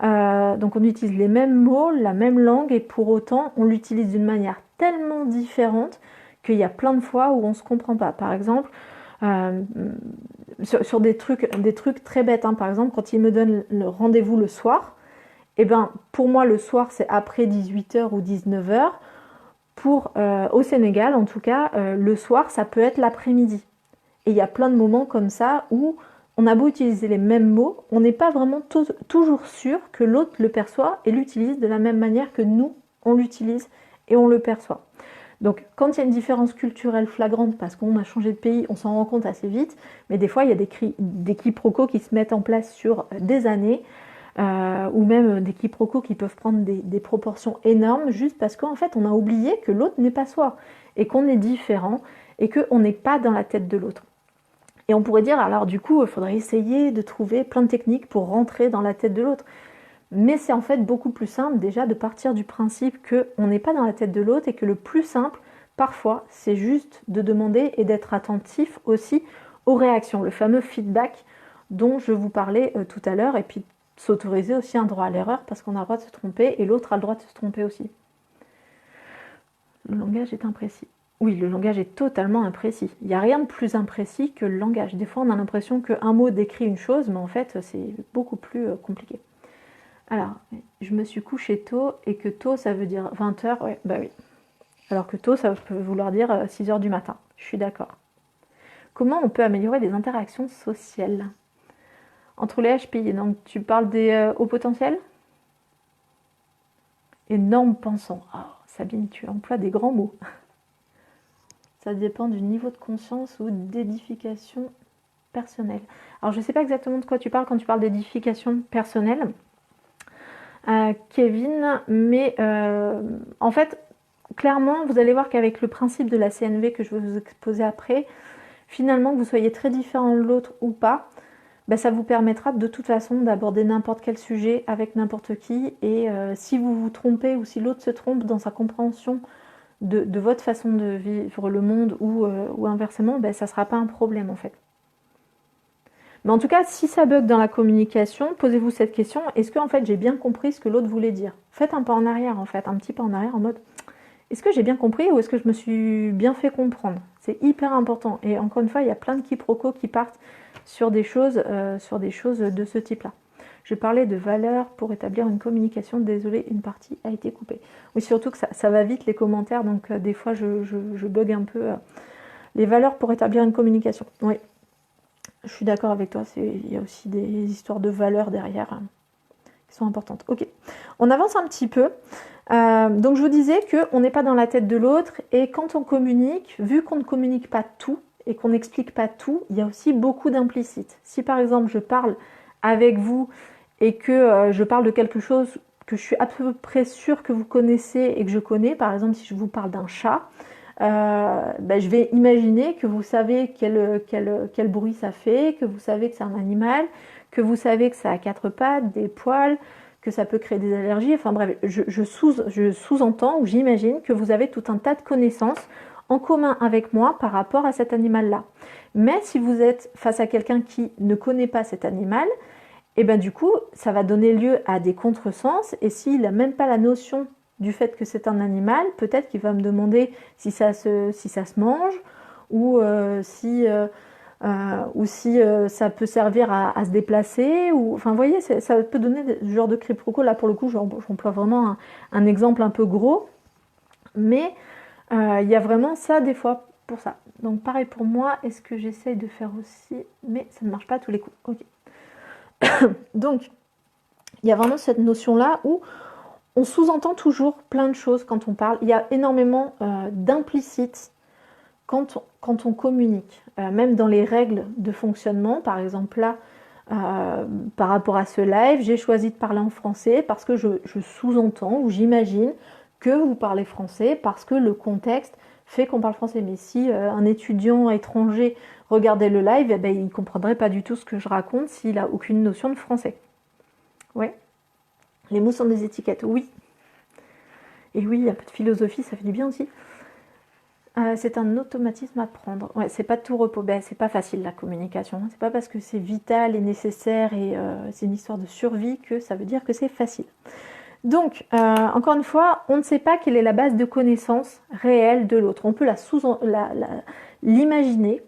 Donc on utilise les mêmes mots, la même langue, et pour autant on l'utilise d'une manière tellement différente qu'il y a plein de fois où on ne se comprend pas. Par exemple, sur des trucs très bêtes, hein. Par exemple, quand il me donne le rendez-vous le soir, et ben pour moi le soir c'est après 18h ou 19h. Au Sénégal en tout cas, le soir ça peut être l'après-midi. Et il y a plein de moments comme ça où on a beau utiliser les mêmes mots, on n'est pas vraiment toujours sûr que l'autre le perçoit et l'utilise de la même manière que nous, on l'utilise et on le perçoit. Donc quand il y a une différence culturelle flagrante parce qu'on a changé de pays, on s'en rend compte assez vite, mais des fois il y a des quiproquos qui se mettent en place sur des années, ou même des quiproquos qui peuvent prendre des proportions énormes juste parce qu'en fait on a oublié que l'autre n'est pas soi et qu'on est différent et qu'on n'est pas dans la tête de l'autre. Et on pourrait dire, alors du coup, il faudrait essayer de trouver plein de techniques pour rentrer dans la tête de l'autre. Mais c'est en fait beaucoup plus simple déjà de partir du principe qu'on n'est pas dans la tête de l'autre et que le plus simple, parfois, c'est juste de demander et d'être attentif aussi aux réactions, le fameux feedback dont je vous parlais tout à l'heure, et puis s'autoriser aussi un droit à l'erreur parce qu'on a le droit de se tromper et l'autre a le droit de se tromper aussi. Le langage est imprécis. Oui, le langage est totalement imprécis. Il n'y a rien de plus imprécis que le langage. Des fois, on a l'impression qu'un mot décrit une chose, mais en fait, c'est beaucoup plus compliqué. Alors, je me suis couchée tôt, et que tôt, ça veut dire 20h, ouais, bah oui. Alors que tôt, ça peut vouloir dire 6h du matin. Je suis d'accord. Comment on peut améliorer les interactions sociales entre les HPI? Donc, tu parles des hauts potentiels? Énorme pensant. Oh, Sabine, tu emploies des grands mots. Ça dépend du niveau de conscience ou d'édification personnelle. Alors, je ne sais pas exactement de quoi tu parles quand tu parles d'édification personnelle, Kevin, mais en fait, clairement, vous allez voir qu'avec le principe de la CNV que je vais vous exposer après, finalement, que vous soyez très différent de l'autre ou pas, ben, ça vous permettra de toute façon d'aborder n'importe quel sujet avec n'importe qui, et si vous vous trompez ou si l'autre se trompe dans sa compréhension de votre façon de vivre le monde ou inversement, ben, ça ne sera pas un problème en fait. Mais en tout cas, si ça bug dans la communication, posez-vous cette question, est-ce que en fait j'ai bien compris ce que l'autre voulait dire? Faites un pas en arrière en fait, un petit pas en arrière en mode, est-ce que j'ai bien compris ou est-ce que je me suis bien fait comprendre? C'est hyper important. Et encore une fois, il y a plein de quiproquos qui partent sur des choses de ce type-là. Je parlais de valeurs pour établir une communication. Désolée, une partie a été coupée. Oui, surtout que ça va vite les commentaires, donc des fois je bug un peu. Les valeurs pour établir une communication. Oui, je suis d'accord avec toi. Il y a aussi des histoires de valeurs derrière qui sont importantes. Ok, on avance un petit peu. Donc je vous disais qu'on n'est pas dans la tête de l'autre, et quand on communique, vu qu'on ne communique pas tout et qu'on n'explique pas tout, il y a aussi beaucoup d'implicites. Si par exemple je parle avec vous et que je parle de quelque chose que je suis à peu près sûre que vous connaissez et que je connais, par exemple si je vous parle d'un chat, ben, je vais imaginer que vous savez quel bruit ça fait, que vous savez que c'est un animal, que vous savez que ça a 4 pattes, des poils, que ça peut créer des allergies, enfin bref, je sous-entends ou j'imagine que vous avez tout un tas de connaissances en commun avec moi par rapport à cet animal-là. Mais si vous êtes face à quelqu'un qui ne connaît pas cet animal, et ben du coup, ça va donner lieu à des contresens, et s'il n'a même pas la notion du fait que c'est un animal, peut-être qu'il va me demander si ça se mange, ou si ça peut servir à se déplacer, ou enfin vous voyez, ça peut donner ce genre de quiproquo. Là pour le coup j'emploie vraiment un exemple un peu gros, mais il y a vraiment ça des fois pour ça. Donc pareil pour moi, est-ce que j'essaye de faire aussi, mais ça ne marche pas à tous les coups. Ok. Donc il y a vraiment cette notion là où on sous-entend toujours plein de choses quand on parle. Il y a énormément d'implicites quand on communique, même dans les règles de fonctionnement. Par exemple là, par rapport à ce live, j'ai choisi de parler en français parce que je sous-entends ou j'imagine que vous parlez français parce que le contexte fait qu'on parle français. Mais si un étudiant étranger regardait le live, eh ben, il ne comprendrait pas du tout ce que je raconte s'il n'a aucune notion de français. Ouais. Les mots sont des étiquettes, oui. Et oui, un peu de philosophie, ça fait du bien aussi. C'est un automatisme à prendre. Ouais, c'est pas de tout repos. Ben, c'est pas facile la communication. C'est pas parce que c'est vital et nécessaire et c'est une histoire de survie que ça veut dire que c'est facile. Donc, encore une fois, on ne sait pas quelle est la base de connaissance réelle de l'autre. On peut l'imaginer,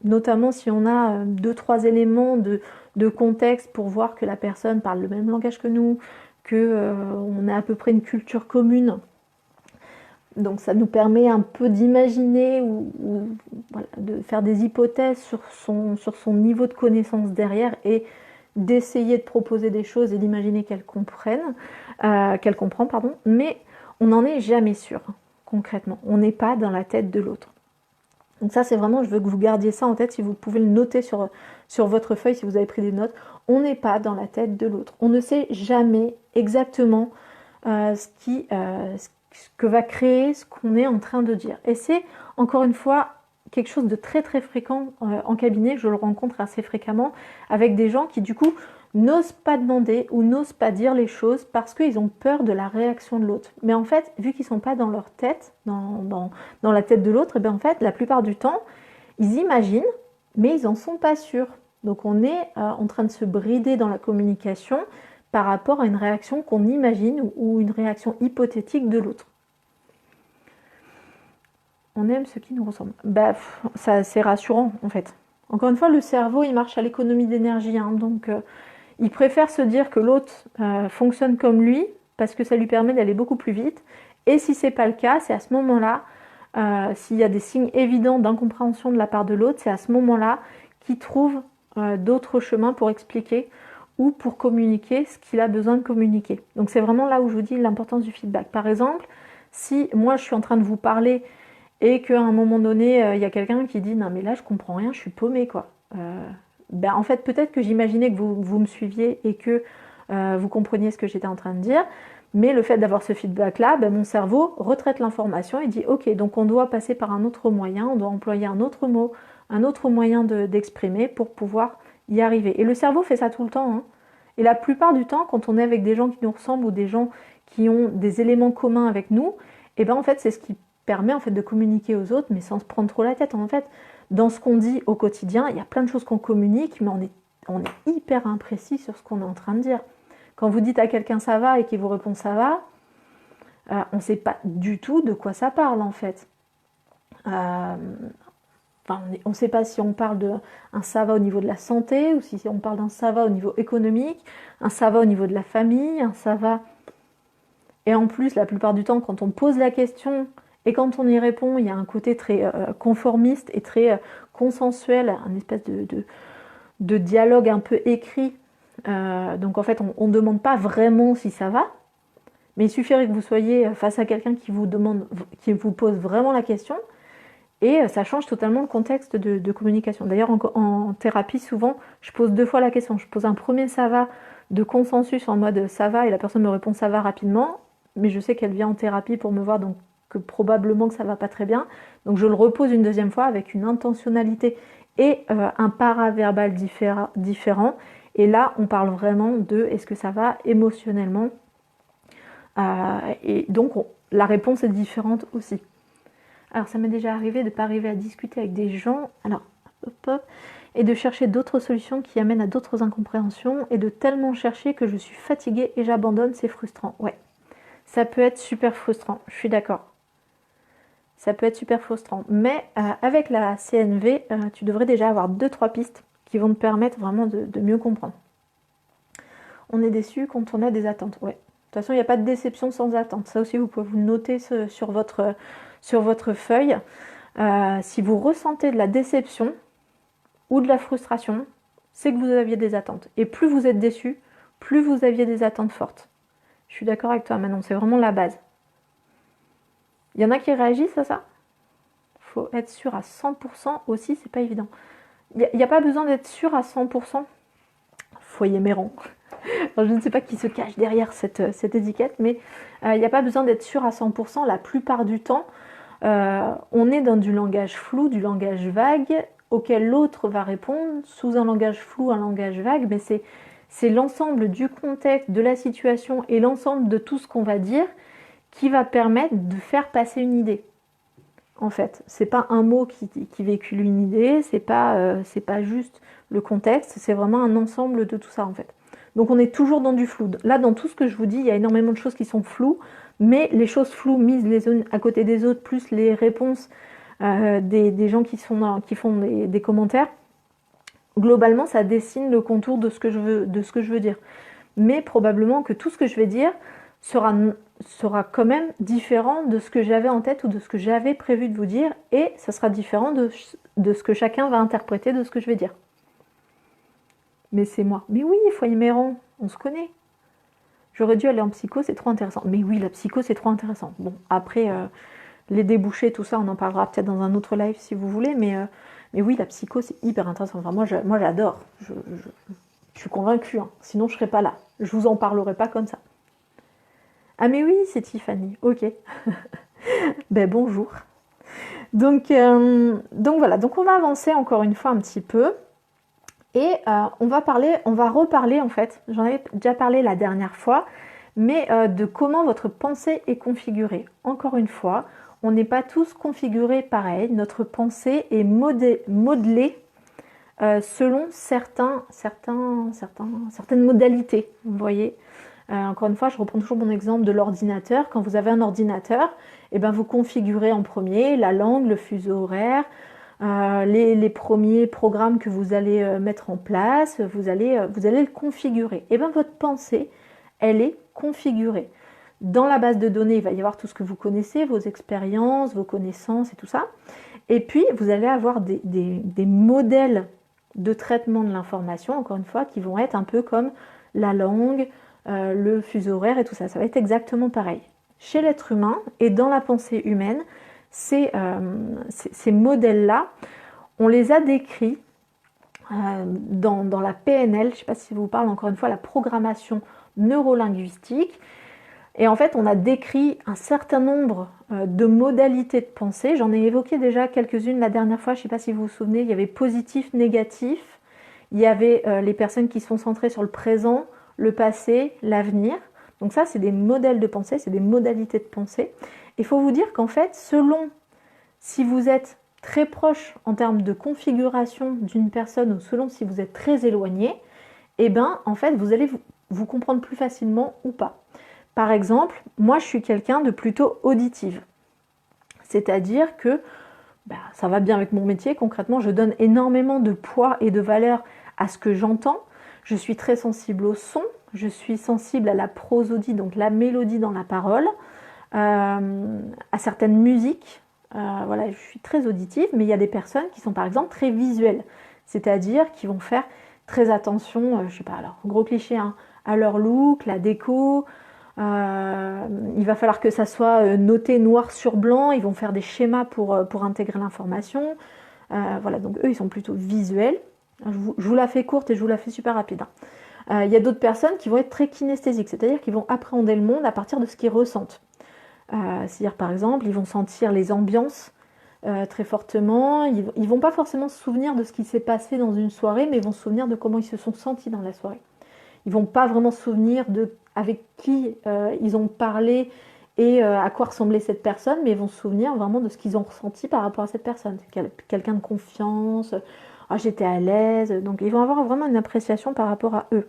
notamment si on a 2-3 éléments de contexte pour voir que la personne parle le même langage que nous, qu'on a à peu près une culture commune. Donc ça nous permet un peu d'imaginer ou voilà, de faire des hypothèses sur son niveau de connaissance derrière et d'essayer de proposer des choses et d'imaginer qu'elle comprend, pardon, mais on n'en est jamais sûr, concrètement. On n'est pas dans la tête de l'autre. Donc ça, c'est vraiment, je veux que vous gardiez ça en tête, si vous pouvez le noter sur votre feuille, si vous avez pris des notes. On n'est pas dans la tête de l'autre. On ne sait jamais exactement ce que va créer ce qu'on est en train de dire. Et c'est, encore une fois, quelque chose de très très fréquent en cabinet. Je le rencontre assez fréquemment avec des gens qui, du coup, n'osent pas demander ou n'osent pas dire les choses parce qu'ils ont peur de la réaction de l'autre. Mais en fait, vu qu'ils ne sont pas dans leur tête, dans la tête de l'autre, et bien en fait, la plupart du temps, ils imaginent, mais ils n'en sont pas sûrs. Donc on est en train de se brider dans la communication par rapport à une réaction qu'on imagine ou une réaction hypothétique de l'autre. On aime ce qui nous ressemble. Bah, ça, c'est rassurant en fait. Encore une fois, le cerveau, il marche à l'économie d'énergie. Hein, donc, il préfère se dire que l'autre fonctionne comme lui parce que ça lui permet d'aller beaucoup plus vite. Et si c'est pas le cas, c'est à ce moment-là, s'il y a des signes évidents d'incompréhension de la part de l'autre, c'est à ce moment-là qu'il trouve d'autres chemins pour expliquer ou pour communiquer ce qu'il a besoin de communiquer. Donc c'est vraiment là où je vous dis l'importance du feedback. Par exemple, si moi je suis en train de vous parler et qu'à un moment donné, il y a quelqu'un qui dit « Non mais là je comprends rien, je suis paumée quoi ». Ben, en fait peut-être que j'imaginais que vous me suiviez et que vous compreniez ce que j'étais en train de dire, mais le fait d'avoir ce feedback là, ben, mon cerveau retraite l'information et dit ok, donc on doit passer par un autre moyen, on doit employer un autre mot, un autre moyen d'exprimer pour pouvoir y arriver. Et le cerveau fait ça tout le temps. Hein. Et la plupart du temps, quand on est avec des gens qui nous ressemblent ou des gens qui ont des éléments communs avec nous, et ben en fait c'est ce qui permet en fait de communiquer aux autres, mais sans se prendre trop la tête. En fait, dans ce qu'on dit au quotidien, il y a plein de choses qu'on communique, mais on est hyper imprécis sur ce qu'on est en train de dire. Quand vous dites à quelqu'un ça va et qu'il vous répond ça va, on ne sait pas du tout de quoi ça parle en fait. On ne sait pas si on parle d'un ça va au niveau de la santé ou si on parle d'un ça va au niveau économique, un ça va au niveau de la famille, un ça va. Et en plus, la plupart du temps, quand on pose la question et quand on y répond, il y a un côté très conformiste et très consensuel, un espèce de dialogue un peu écrit. Donc en fait, on ne demande pas vraiment si ça va, mais il suffirait que vous soyez face à quelqu'un qui vous pose vraiment la question. Et ça change totalement le contexte de communication. D'ailleurs, en thérapie, souvent, je pose 2 fois la question. Je pose un premier ça va de consensus en mode ça va et la personne me répond ça va rapidement, mais je sais qu'elle vient en thérapie pour me voir, donc que probablement que ça va pas très bien. Donc je le repose une deuxième fois avec une intentionnalité et un paraverbal différent. Et là, on parle vraiment de est-ce que ça va émotionnellement. Et donc, la réponse est différente aussi. Alors ça m'est déjà arrivé de ne pas arriver à discuter avec des gens, et de chercher d'autres solutions qui amènent à d'autres incompréhensions, et de tellement chercher que je suis fatiguée et j'abandonne, c'est frustrant. Ouais, ça peut être super frustrant, je suis d'accord. Ça peut être super frustrant, mais avec la CNV, tu devrais déjà avoir 2-3 pistes qui vont te permettre vraiment de mieux comprendre. On est déçu quand on a des attentes, ouais. De toute façon, il n'y a pas de déception sans attente. Ça aussi, vous pouvez vous noter sur votre feuille. Si vous ressentez de la déception ou de la frustration, c'est que vous aviez des attentes. Et plus vous êtes déçu, plus vous aviez des attentes fortes. Je suis d'accord avec toi, Manon, c'est vraiment la base. Il y en a qui réagissent à ça. Il faut être sûr à 100% aussi, c'est pas évident. Il n'y a pas besoin d'être sûr à 100%. Foyer Méron. Alors, je ne sais pas qui se cache derrière cette étiquette, mais il n'y a pas besoin d'être sûr à 100%. La plupart du temps, on est dans du langage flou, du langage vague, auquel l'autre va répondre sous un langage flou, un langage vague, mais c'est l'ensemble du contexte, de la situation et l'ensemble de tout ce qu'on va dire qui va permettre de faire passer une idée. En fait, c'est pas un mot qui véhicule une idée, c'est pas juste le contexte, c'est vraiment un ensemble de tout ça en fait. Donc on est toujours dans du flou. Là, dans tout ce que je vous dis, il y a énormément de choses qui sont floues, mais les choses floues mises les unes à côté des autres, plus les réponses des gens qui font des commentaires, globalement, ça dessine le contour de ce que je veux dire. Mais probablement que tout ce que je vais dire sera quand même différent de ce que j'avais en tête ou de ce que j'avais prévu de vous dire, et ça sera différent de ce que chacun va interpréter de ce que je vais dire. Mais c'est moi. Mais oui, Foyer Méran, on se connaît. J'aurais dû aller en psycho, c'est trop intéressant. Mais oui, la psycho, c'est trop intéressant. Bon, après, les débouchés, tout ça, on en parlera peut-être dans un autre live si vous voulez, mais oui, la psycho, c'est hyper intéressant. Enfin, moi, j'adore. Je suis convaincue, hein. Sinon je serais pas là. Je vous en parlerai pas comme ça. Ah mais oui, c'est Tiffany, ok. Ben bonjour. Donc voilà, donc on va avancer encore une fois un petit peu. Et on va reparler en fait, j'en avais déjà parlé la dernière fois, mais de comment votre pensée est configurée. Encore une fois, on n'est pas tous configurés pareil, notre pensée est modelée selon certaines modalités, vous voyez. Encore une fois, je reprends toujours mon exemple de l'ordinateur. Quand vous avez un ordinateur, eh ben, vous configurez en premier la langue, le fuseau horaire, les premiers programmes que vous allez mettre en place, vous allez le configurer. Et bien votre pensée, elle est configurée. Dans la base de données, il va y avoir tout ce que vous connaissez, vos expériences, vos connaissances et tout ça. Et puis, vous allez avoir des modèles de traitement de l'information, encore une fois, qui vont être un peu comme la langue, le fuseau horaire et tout ça. Ça va être exactement pareil. Chez l'être humain et dans la pensée humaine, ces modèles-là, on les a décrits dans la PNL, je ne sais pas si vous parle encore une fois, la programmation neurolinguistique. Et en fait, on a décrit un certain nombre de modalités de pensée. J'en ai évoqué déjà quelques-unes la dernière fois, je ne sais pas si vous vous souvenez, il y avait positif, négatif, il y avait les personnes qui sont centrées sur le présent, le passé, l'avenir. Donc ça, c'est des modèles de pensée, c'est des modalités de pensée. Il faut vous dire qu'en fait, selon si vous êtes très proche en termes de configuration d'une personne ou selon si vous êtes très éloigné, eh bien, en fait, vous allez vous comprendre plus facilement ou pas. Par exemple, moi, je suis quelqu'un de plutôt auditive. C'est-à-dire que ça va bien avec mon métier. Concrètement, je donne énormément de poids et de valeur à ce que j'entends. Je suis très sensible au son. Je suis sensible à la prosodie, donc la mélodie dans la parole, à certaines musiques. Voilà, je suis très auditive, mais il y a des personnes qui sont par exemple très visuelles. C'est-à-dire qui vont faire très attention, je sais pas, alors gros cliché, hein, à leur look, la déco. Il va falloir que ça soit noté noir sur blanc, ils vont faire des schémas pour intégrer l'information. Voilà, donc eux, ils sont plutôt visuels. Je vous la fais courte et je vous la fais super rapide. Il y a d'autres personnes qui vont être très kinesthésiques, c'est-à-dire qu'ils vont appréhender le monde à partir de ce qu'ils ressentent. C'est-à-dire, par exemple, ils vont sentir les ambiances très fortement. Ils vont pas forcément se souvenir de ce qui s'est passé dans une soirée, mais ils vont se souvenir de comment ils se sont sentis dans la soirée. Ils vont pas vraiment se souvenir de avec qui ils ont parlé et à quoi ressemblait cette personne, mais ils vont se souvenir vraiment de ce qu'ils ont ressenti par rapport à cette personne. C'est quelqu'un de confiance, j'étais à l'aise, donc ils vont avoir vraiment une appréciation par rapport à eux.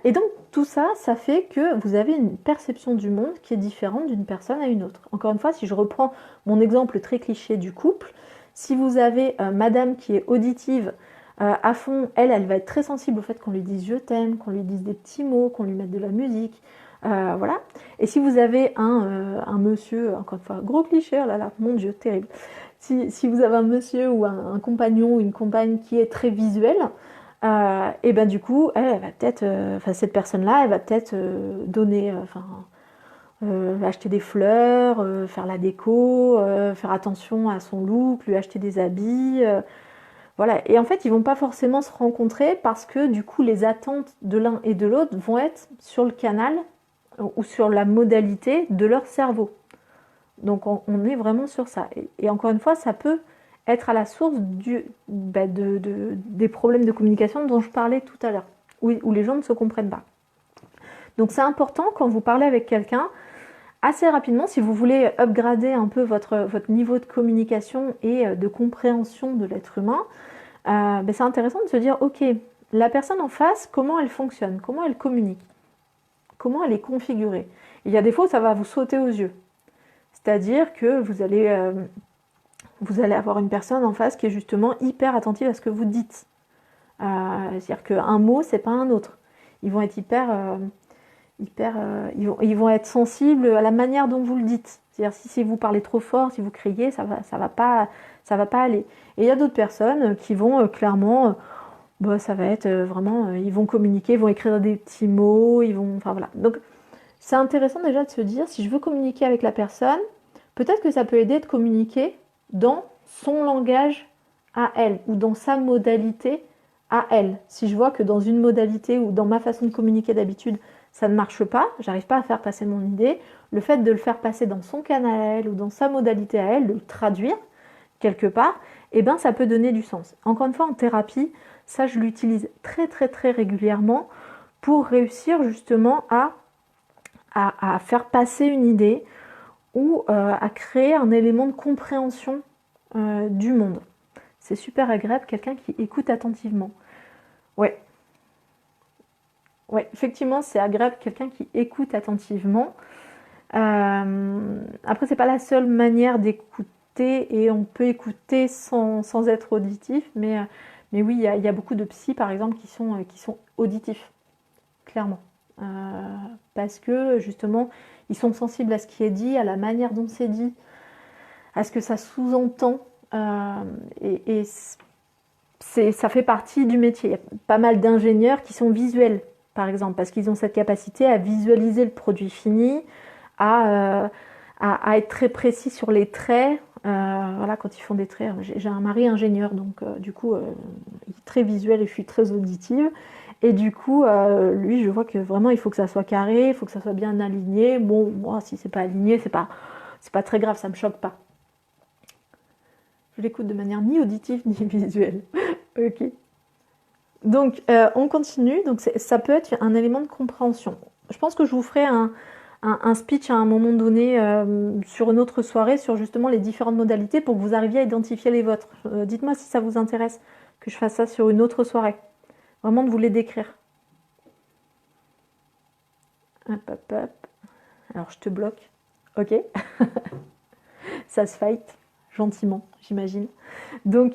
Et donc tout ça, ça fait que vous avez une perception du monde qui est différente d'une personne à une autre. Encore une fois, si je reprends mon exemple très cliché du couple, si vous avez madame qui est auditive, à fond, elle va être très sensible au fait qu'on lui dise je t'aime, qu'on lui dise des petits mots, qu'on lui mette de la musique, voilà. Et si vous avez un monsieur, encore une fois, gros cliché, oh là là, mon Dieu, terrible. Si vous avez un monsieur ou un compagnon ou une compagne qui est très visuel, et ben du coup, elle va peut-être, cette personne-là, elle va peut-être donner, acheter des fleurs, faire la déco, faire attention à son look, lui acheter des habits. Voilà, et en fait, ils vont pas forcément se rencontrer parce que du coup, les attentes de l'un et de l'autre vont être sur le canal ou sur la modalité de leur cerveau. Donc, on est vraiment sur ça. Et encore une fois, ça peut être à la source des problèmes de communication dont je parlais tout à l'heure, où les gens ne se comprennent pas. Donc, c'est important quand vous parlez avec quelqu'un assez rapidement, si vous voulez upgrader un peu votre niveau de communication et de compréhension de l'être humain, ben c'est intéressant de se dire, ok, la personne en face, comment elle fonctionne, comment elle communique, comment elle est configurée. Il y a des fois où ça va vous sauter aux yeux. C'est-à-dire que vous allez avoir une personne en face qui est justement hyper attentive à ce que vous dites. C'est-à-dire qu'un mot, c'est pas un autre. Ils vont être ils vont être sensibles à la manière dont vous le dites. C'est-à-dire si vous parlez trop fort, si vous criez, ça va pas aller. Et il y a d'autres personnes qui vont clairement, ça va être vraiment, ils vont communiquer, ils vont écrire des petits mots, enfin voilà. Donc c'est intéressant déjà de se dire, si je veux communiquer avec la personne, peut-être que ça peut aider de communiquer dans son langage à elle ou dans sa modalité à elle. Si je vois que dans une modalité ou dans ma façon de communiquer d'habitude, ça ne marche pas, j'arrive pas à faire passer mon idée, le fait de le faire passer dans son canal à elle ou dans sa modalité à elle, de le traduire quelque part, eh ben ça peut donner du sens. Encore une fois, en thérapie, ça je l'utilise très très très régulièrement pour réussir justement à faire passer une idée ou à créer un élément de compréhension du monde. C'est super agréable, quelqu'un qui écoute attentivement. Ouais, effectivement, c'est agréable, quelqu'un qui écoute attentivement. Après, c'est pas la seule manière d'écouter et on peut écouter sans être auditif, mais oui, il y a beaucoup de psys, par exemple, qui sont auditifs, clairement. Parce que, justement, ils sont sensibles à ce qui est dit, à la manière dont c'est dit, à ce que ça sous-entend. Et ça fait partie du métier. Il y a pas mal d'ingénieurs qui sont visuels, par exemple, parce qu'ils ont cette capacité à visualiser le produit fini, à être très précis sur les traits. Voilà, quand ils font des traits, j'ai un mari ingénieur, donc du coup, il est très visuel et je suis très auditive. Et du coup, lui, je vois que vraiment, il faut que ça soit carré, il faut que ça soit bien aligné. Bon, moi, si c'est pas aligné, c'est pas très grave, ça me choque pas. Je l'écoute de manière ni auditive ni visuelle. Ok. Donc, on continue. Donc, ça peut être un élément de compréhension. Je pense que je vous ferai un speech à un moment donné sur une autre soirée sur justement les différentes modalités pour que vous arriviez à identifier les vôtres. Dites-moi si ça vous intéresse que je fasse ça sur une autre soirée. Vraiment de vous les décrire. Hop, hop, hop. Alors, je te bloque. Ok. Ça se fight. Gentiment, j'imagine. Donc,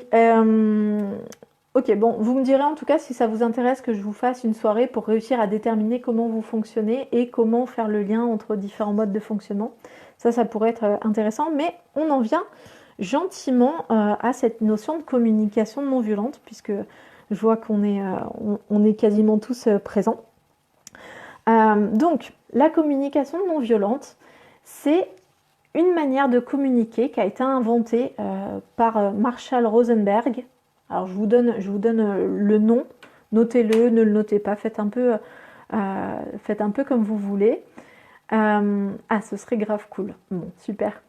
ok, bon, vous me direz en tout cas si ça vous intéresse que je vous fasse une soirée pour réussir à déterminer comment vous fonctionnez et comment faire le lien entre différents modes de fonctionnement. Ça pourrait être intéressant, mais on en vient gentiment à cette notion de communication non violente, puisque je vois qu'on est quasiment tous présents. Donc, la communication non violente, c'est une manière de communiquer qui a été inventée par Marshall Rosenberg. Alors je vous donne le nom, notez-le, ne le notez pas, faites un peu comme vous voulez. Ce serait grave cool. Bon, super.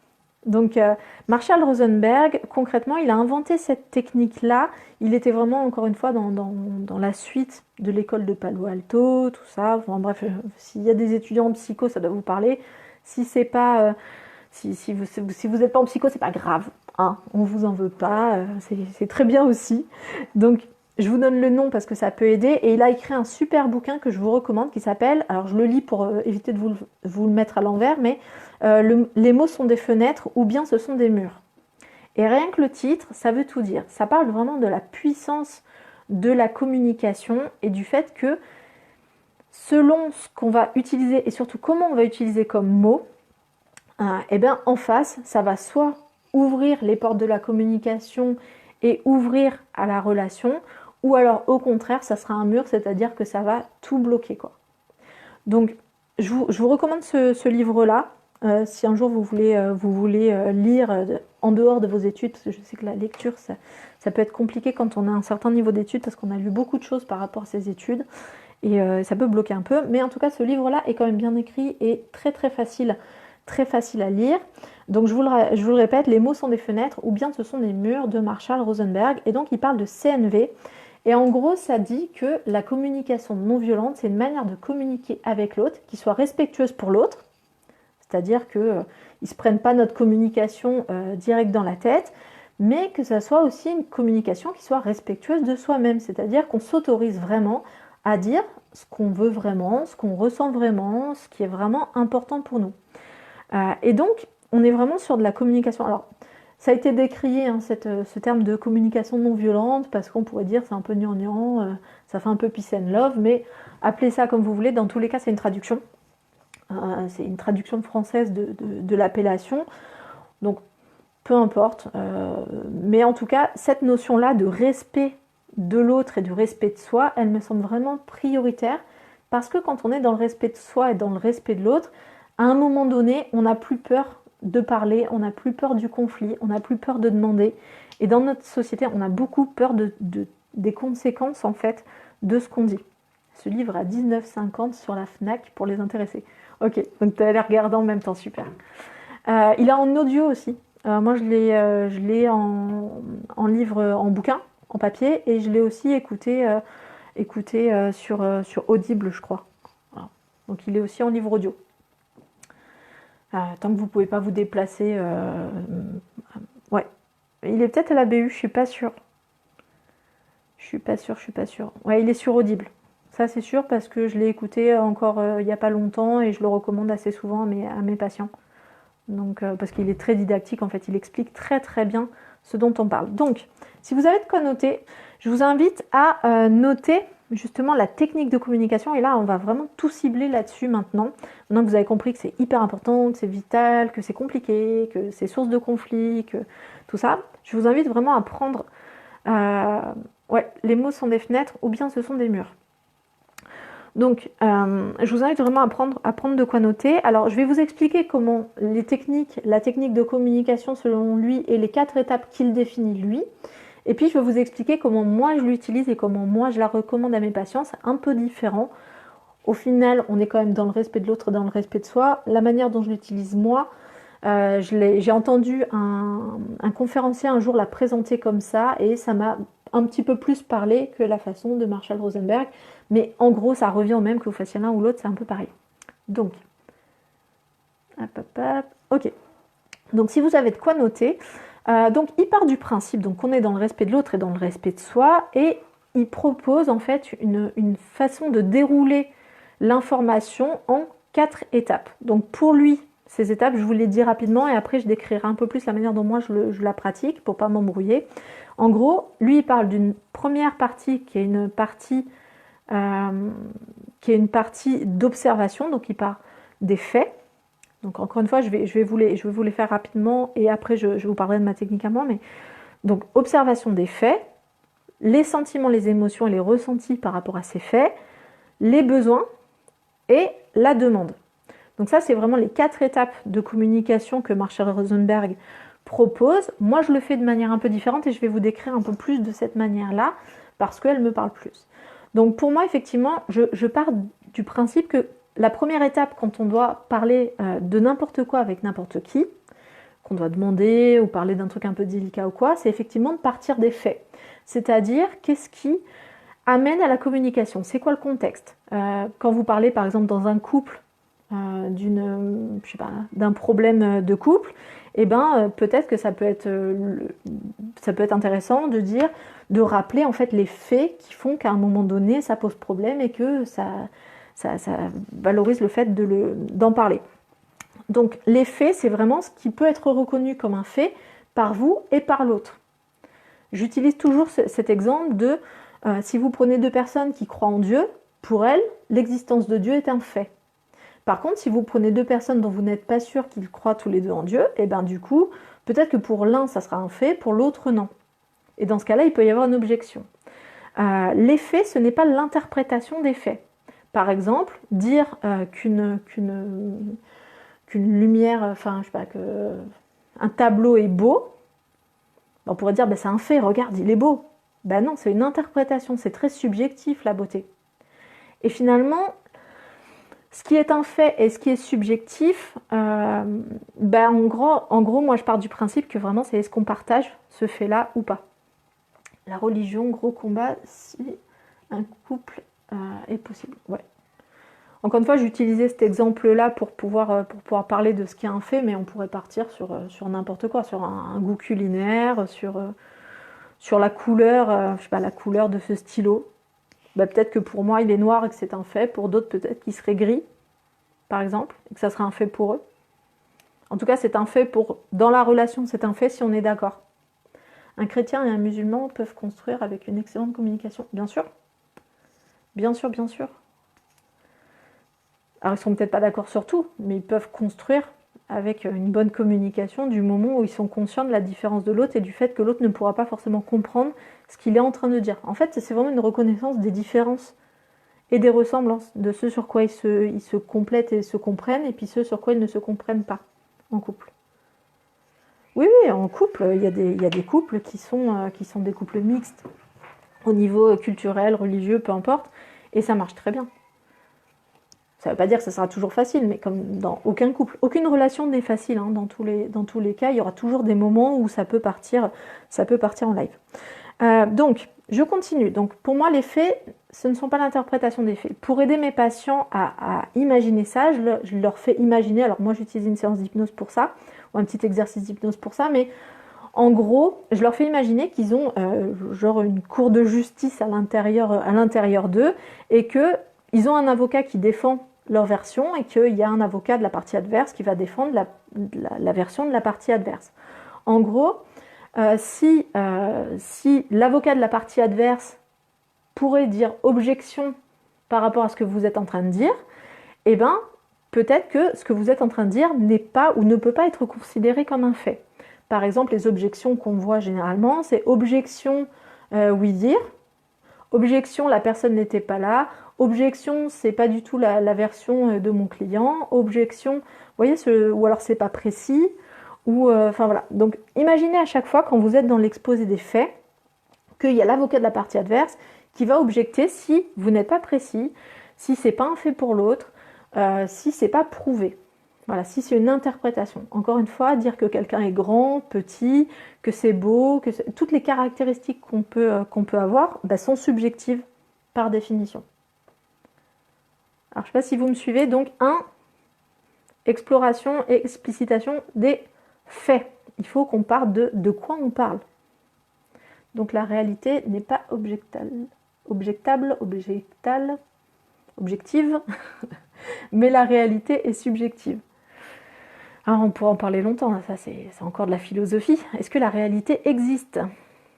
Donc Marshall Rosenberg, concrètement, il a inventé cette technique-là. Il était vraiment, encore une fois, dans la suite de l'école de Palo Alto, tout ça. Enfin, bref, s'il y a des étudiants en psycho, ça doit vous parler. Si c'est pas... si vous n'êtes pas en psycho, c'est pas grave, hein, on vous en veut pas, c'est très bien aussi. Donc, je vous donne le nom parce que ça peut aider. Et il a écrit un super bouquin que je vous recommande qui s'appelle, alors je le lis pour éviter de vous le mettre à l'envers, mais les mots sont des fenêtres ou bien ce sont des murs. Et rien que le titre, ça veut tout dire. Ça parle vraiment de la puissance de la communication et du fait que selon ce qu'on va utiliser et surtout comment on va utiliser comme mot, et bien en face, ça va soit ouvrir les portes de la communication et ouvrir à la relation, ou alors au contraire, ça sera un mur, c'est-à-dire que ça va tout bloquer, quoi. Donc, je vous recommande ce livre-là, si un jour vous voulez lire en dehors de vos études, parce que je sais que la lecture, ça peut être compliqué quand on a un certain niveau d'études, parce qu'on a lu beaucoup de choses par rapport à ses études, et ça peut bloquer un peu, mais en tout cas, ce livre-là est quand même bien écrit et très très facile à lire. Donc je vous le répète, les mots sont des fenêtres ou bien ce sont des murs de Marshall Rosenberg. Et donc il parle de CNV. Et en gros, ça dit que la communication non violente, c'est une manière de communiquer avec l'autre qui soit respectueuse pour l'autre. C'est-à-dire qu'ils ne se prennent pas notre communication directe dans la tête, mais que ça soit aussi une communication qui soit respectueuse de soi-même. C'est-à-dire qu'on s'autorise vraiment à dire ce qu'on veut vraiment, ce qu'on ressent vraiment, ce qui est vraiment important pour nous. Et donc, on est vraiment sur de la communication. Alors, ça a été décrié, hein, ce terme de communication non violente, parce qu'on pourrait dire c'est un peu gnangnan, ça fait un peu peace and love, mais appelez ça comme vous voulez. Dans tous les cas, c'est une traduction. C'est une traduction française de l'appellation. Donc, peu importe. Mais en tout cas, cette notion-là de respect de l'autre et du respect de soi, elle me semble vraiment prioritaire, parce que quand on est dans le respect de soi et dans le respect de l'autre, à un moment donné, on n'a plus peur de parler, on n'a plus peur du conflit, on n'a plus peur de demander. Et dans notre société, on a beaucoup peur des conséquences, en fait, de ce qu'on dit. Ce livre à 19,50 sur la Fnac pour les intéressés. Ok, donc tu as l'air regarder en même temps, super. Il est en audio aussi. Moi, je l'ai en livre, en bouquin, en papier, et je l'ai aussi écouté sur Audible, je crois. Voilà. Donc, il est aussi en livre audio. Tant que vous ne pouvez pas vous déplacer. Ouais. Il est peut-être à la BU, je suis pas sûre. Je suis pas sûre. Ouais, il est sur Audible. Ça, c'est sûr, parce que je l'ai écouté encore il n'y a pas longtemps et je le recommande assez souvent à mes patients. Donc, parce qu'il est très didactique, en fait, il explique très très bien ce dont on parle. Donc, si vous avez de quoi noter, je vous invite à noter justement la technique de communication. Et là, on va vraiment tout cibler là-dessus maintenant. Maintenant que vous avez compris que c'est hyper important, que c'est vital, que c'est compliqué, que c'est source de conflit, que tout ça, je vous invite vraiment à prendre... ouais, les mots sont des fenêtres ou bien ce sont des murs. Donc, je vous invite vraiment à prendre de quoi noter. Alors, je vais vous expliquer comment la technique de communication selon lui et les 4 étapes qu'il définit lui. Et puis, je vais vous expliquer comment moi je l'utilise et comment moi je la recommande à mes patients. C'est un peu différent. Au final, on est quand même dans le respect de l'autre, dans le respect de soi. La manière dont je l'utilise moi, j'ai entendu un conférencier un jour la présenter comme ça et ça m'a un petit peu plus parlé que la façon de Marshall Rosenberg. Mais en gros, ça revient au même que vous fassiez l'un ou l'autre, c'est un peu pareil. Donc, ok. Donc, si vous avez de quoi noter, donc il part du principe qu'on est dans le respect de l'autre et dans le respect de soi, et il propose en fait une façon de dérouler l'information en 4 étapes. Donc, pour lui, ces étapes, je vous les dis rapidement et après je décrirai un peu plus la manière dont moi je la pratique pour pas m'embrouiller. En gros, lui, il parle d'une première partie qui est une partie d'observation, donc il part des faits. Donc encore une fois, je vais vous les faire rapidement et après je vous parlerai de ma technique à moi. Mais donc observation des faits, les sentiments, les émotions et les ressentis par rapport à ces faits, les besoins et la demande. Donc ça, c'est vraiment les 4 étapes de communication que Marshall Rosenberg propose. Moi, je le fais de manière un peu différente et je vais vous décrire un peu plus de cette manière-là parce qu'elle me parle plus. Donc pour moi, effectivement, je pars du principe que la première étape, quand on doit parler de n'importe quoi avec n'importe qui, qu'on doit demander ou parler d'un truc un peu délicat ou quoi, c'est effectivement de partir des faits. C'est-à-dire, qu'est-ce qui amène à la communication? C'est quoi le contexte? Quand vous parlez, par exemple, dans un couple, d'un problème de couple, eh ben, peut-être que ça peut être intéressant de rappeler en fait les faits qui font qu'à un moment donné ça pose problème et que ça valorise le fait d'en parler. Donc les faits, c'est vraiment ce qui peut être reconnu comme un fait par vous et par l'autre. J'utilise toujours cet exemple de si vous prenez 2 personnes qui croient en Dieu, pour elles, l'existence de Dieu est un fait. Par contre, si vous prenez 2 personnes dont vous n'êtes pas sûr qu'ils croient tous les 2 en Dieu, et bien du coup, peut-être que pour l'un, ça sera un fait, pour l'autre, non. Et dans ce cas-là, il peut y avoir une objection. Les faits, ce n'est pas l'interprétation des faits. Par exemple, dire qu'une lumière, qu'un tableau est beau, on pourrait dire, c'est un fait, regarde, il est beau. Ben non, c'est une interprétation, c'est très subjectif la beauté. Et finalement, ce qui est un fait et ce qui est subjectif, en gros, moi je pars du principe que vraiment c'est est-ce qu'on partage ce fait-là ou pas. La religion, gros combat, si un couple est possible. Ouais. Encore une fois, j'utilisais cet exemple-là pour pouvoir parler de ce qui est un fait, mais on pourrait partir sur n'importe quoi, sur un goût culinaire, sur la couleur, je sais pas, la couleur de ce stylo. Bah, peut-être que pour moi, il est noir et que c'est un fait. Pour d'autres, peut-être qu'il serait gris, par exemple, et que ça serait un fait pour eux. En tout cas, c'est un fait dans la relation, c'est un fait si on est d'accord. Un chrétien et un musulman peuvent construire avec une excellente communication. Bien sûr. Bien sûr, bien sûr. Alors, ils ne sont peut-être pas d'accord sur tout, mais ils peuvent construire avec une bonne communication du moment où ils sont conscients de la différence de l'autre et du fait que l'autre ne pourra pas forcément comprendre ce qu'il est en train de dire. En fait, c'est vraiment une reconnaissance des différences et des ressemblances, de ce sur quoi ils se complètent et se comprennent, et puis ce sur quoi ils ne se comprennent pas en couple. Oui, oui, en couple, il y a des couples qui sont des couples mixtes, au niveau culturel, religieux, peu importe, et ça marche très bien. Ça ne veut pas dire que ça sera toujours facile, mais comme dans aucun couple, aucune relation n'est facile, hein, dans tous les cas, il y aura toujours des moments où ça peut partir en live. Donc, je continue. Donc, pour moi, les faits, ce ne sont pas l'interprétation des faits. Pour aider mes patients à imaginer ça, je leur fais imaginer, alors moi j'utilise une séance d'hypnose pour ça, ou un petit exercice d'hypnose pour ça, mais en gros, je leur fais imaginer qu'ils ont genre une cour de justice à l'intérieur d'eux, et qu'ils ont un avocat qui défend leur version, et qu'il y a un avocat de la partie adverse qui va défendre la version de la partie adverse. En gros, si l'avocat de la partie adverse pourrait dire objection par rapport à ce que vous êtes en train de dire, eh ben, peut-être que ce que vous êtes en train de dire n'est pas ou ne peut pas être considéré comme un fait. Par exemple, les objections qu'on voit généralement, c'est objection, oui dire, objection, la personne n'était pas là, objection, c'est pas du tout la version de mon client, objection, vous voyez, ou alors c'est pas précis, ou enfin voilà. Donc imaginez à chaque fois quand vous êtes dans l'exposé des faits qu'il y a l'avocat de la partie adverse qui va objecter si vous n'êtes pas précis, si c'est pas un fait pour l'autre, si c'est pas prouvé. Voilà, si c'est une interprétation. Encore une fois, dire que quelqu'un est grand, petit, que c'est beau, toutes les caractéristiques qu'on peut avoir sont subjectives par définition. Alors, je ne sais pas si vous me suivez. Donc, exploration et explicitation des faits. Il faut qu'on parle de quoi on parle. Donc, la réalité n'est pas objective, mais la réalité est subjective. Alors, on pourra en parler longtemps, ça c'est encore de la philosophie. Est-ce que la réalité existe ?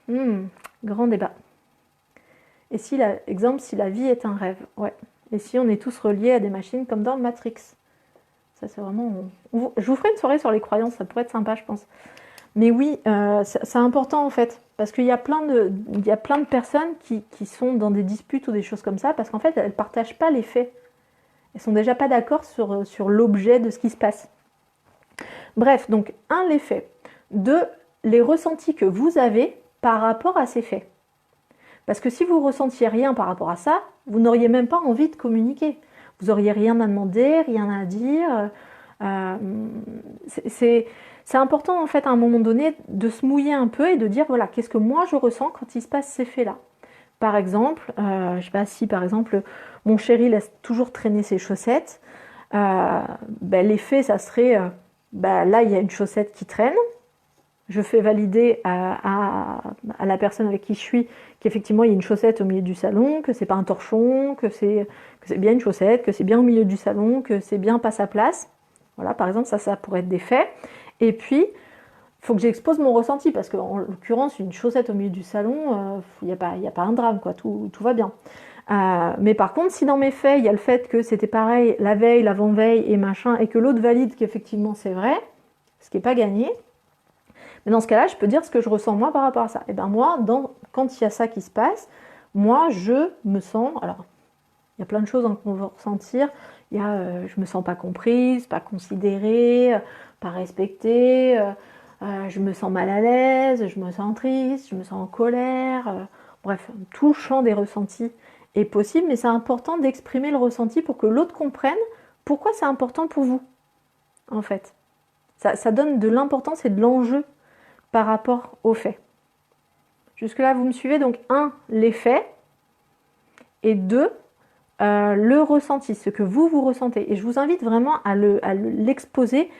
Grand débat. Et si la vie est un rêve ? Ouais. Et si on est tous reliés à des machines comme dans Matrix ? Ça c'est vraiment... Je vous ferai une soirée sur les croyances, ça pourrait être sympa je pense. Mais oui, c'est important en fait, parce qu'il y a plein de personnes qui sont dans des disputes ou des choses comme ça, parce qu'en fait elles ne partagent pas les faits. Elles sont déjà pas d'accord sur l'objet de ce qui se passe. Bref, donc, les faits. 2, les ressentis que vous avez par rapport à ces faits. Parce que si vous ne ressentiez rien par rapport à ça, vous n'auriez même pas envie de communiquer. Vous n'auriez rien à demander, rien à dire. C'est important, en fait, à un moment donné, de se mouiller un peu et de dire, voilà, qu'est-ce que moi je ressens quand il se passe ces faits-là. Par exemple, je ne sais pas si, par exemple, mon chéri laisse toujours traîner ses chaussettes. Les faits, ça serait... là, il y a une chaussette qui traîne. Je fais valider à la personne avec qui je suis qu'effectivement, il y a une chaussette au milieu du salon, que c'est pas un torchon, que c'est bien une chaussette, que c'est bien au milieu du salon, que c'est bien pas sa place. Voilà, par exemple, ça pourrait être des faits. Et puis, il faut que j'expose mon ressenti, parce qu'en l'occurrence, une chaussette au milieu du salon, il n'y a pas un drame, quoi, tout va bien. Mais par contre, si dans mes faits, il y a le fait que c'était pareil la veille, l'avant-veille et machin, et que l'autre valide qu'effectivement c'est vrai, ce qui n'est pas gagné, mais dans ce cas-là, je peux dire ce que je ressens moi par rapport à ça. Et bien moi, quand il y a ça qui se passe, moi je me sens, alors il y a plein de choses qu'on va ressentir, il y a je me sens pas comprise, pas considérée, pas respectée, je me sens mal à l'aise, je me sens triste, je me sens en colère, bref, tout le champ des ressentis est possible, mais c'est important d'exprimer le ressenti pour que l'autre comprenne pourquoi c'est important pour vous, en fait. Ça donne de l'importance et de l'enjeu par rapport aux faits. Jusque-là, vous me suivez. Donc, 1, les faits. Et 2, le ressenti, ce que vous ressentez. Et je vous invite vraiment à l'exposer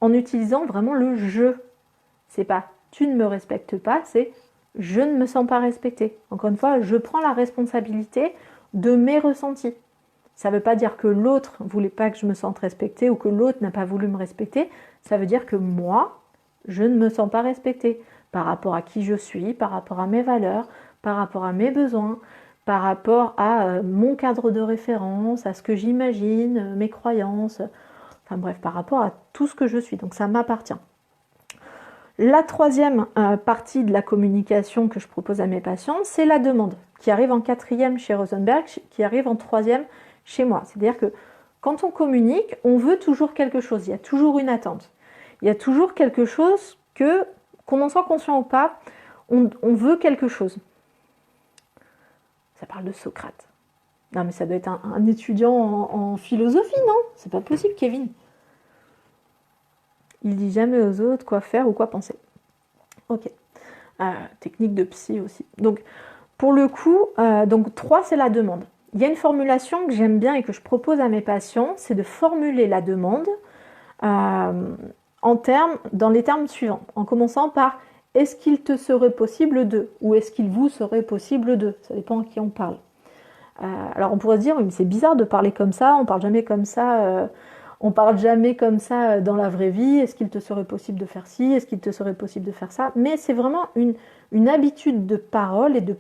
en utilisant vraiment le je. C'est pas tu ne me respectes pas, c'est je ne me sens pas respectée. Encore une fois, je prends la responsabilité de mes ressentis. Ça ne veut pas dire que l'autre ne voulait pas que je me sente respectée ou que l'autre n'a pas voulu me respecter. Ça veut dire que moi, je ne me sens pas respectée par rapport à qui je suis, par rapport à mes valeurs, par rapport à mes besoins, par rapport à mon cadre de référence, à ce que j'imagine, mes croyances, enfin bref, par rapport à tout ce que je suis. Donc ça m'appartient. La troisième partie de la communication que je propose à mes patients, c'est la demande, qui arrive en 4e chez Rosenberg, qui arrive en 3e chez moi. C'est-à-dire que quand on communique, on veut toujours quelque chose, il y a toujours une attente. Il y a toujours quelque chose qu'on en soit conscient ou pas, on veut quelque chose. Ça parle de Socrate. Non mais ça doit être un étudiant en philosophie, non? C'est pas possible, Kevin. Il dit jamais aux autres quoi faire ou quoi penser. Ok. Technique de psy aussi. Donc, pour le coup, donc 3, c'est la demande. Il y a une formulation que j'aime bien et que je propose à mes patients, c'est de formuler la demande dans les termes suivants, en commençant par est-ce qu'il te serait possible de, ou est-ce qu'il vous serait possible de, ça dépend à qui on parle. Alors on pourrait se dire, oui, mais c'est bizarre de parler comme ça, on parle jamais comme ça. On parle jamais comme ça dans la vraie vie. Est-ce qu'il te serait possible de faire ci? Est-ce qu'il te serait possible de faire ça? Mais c'est vraiment une habitude de parole et de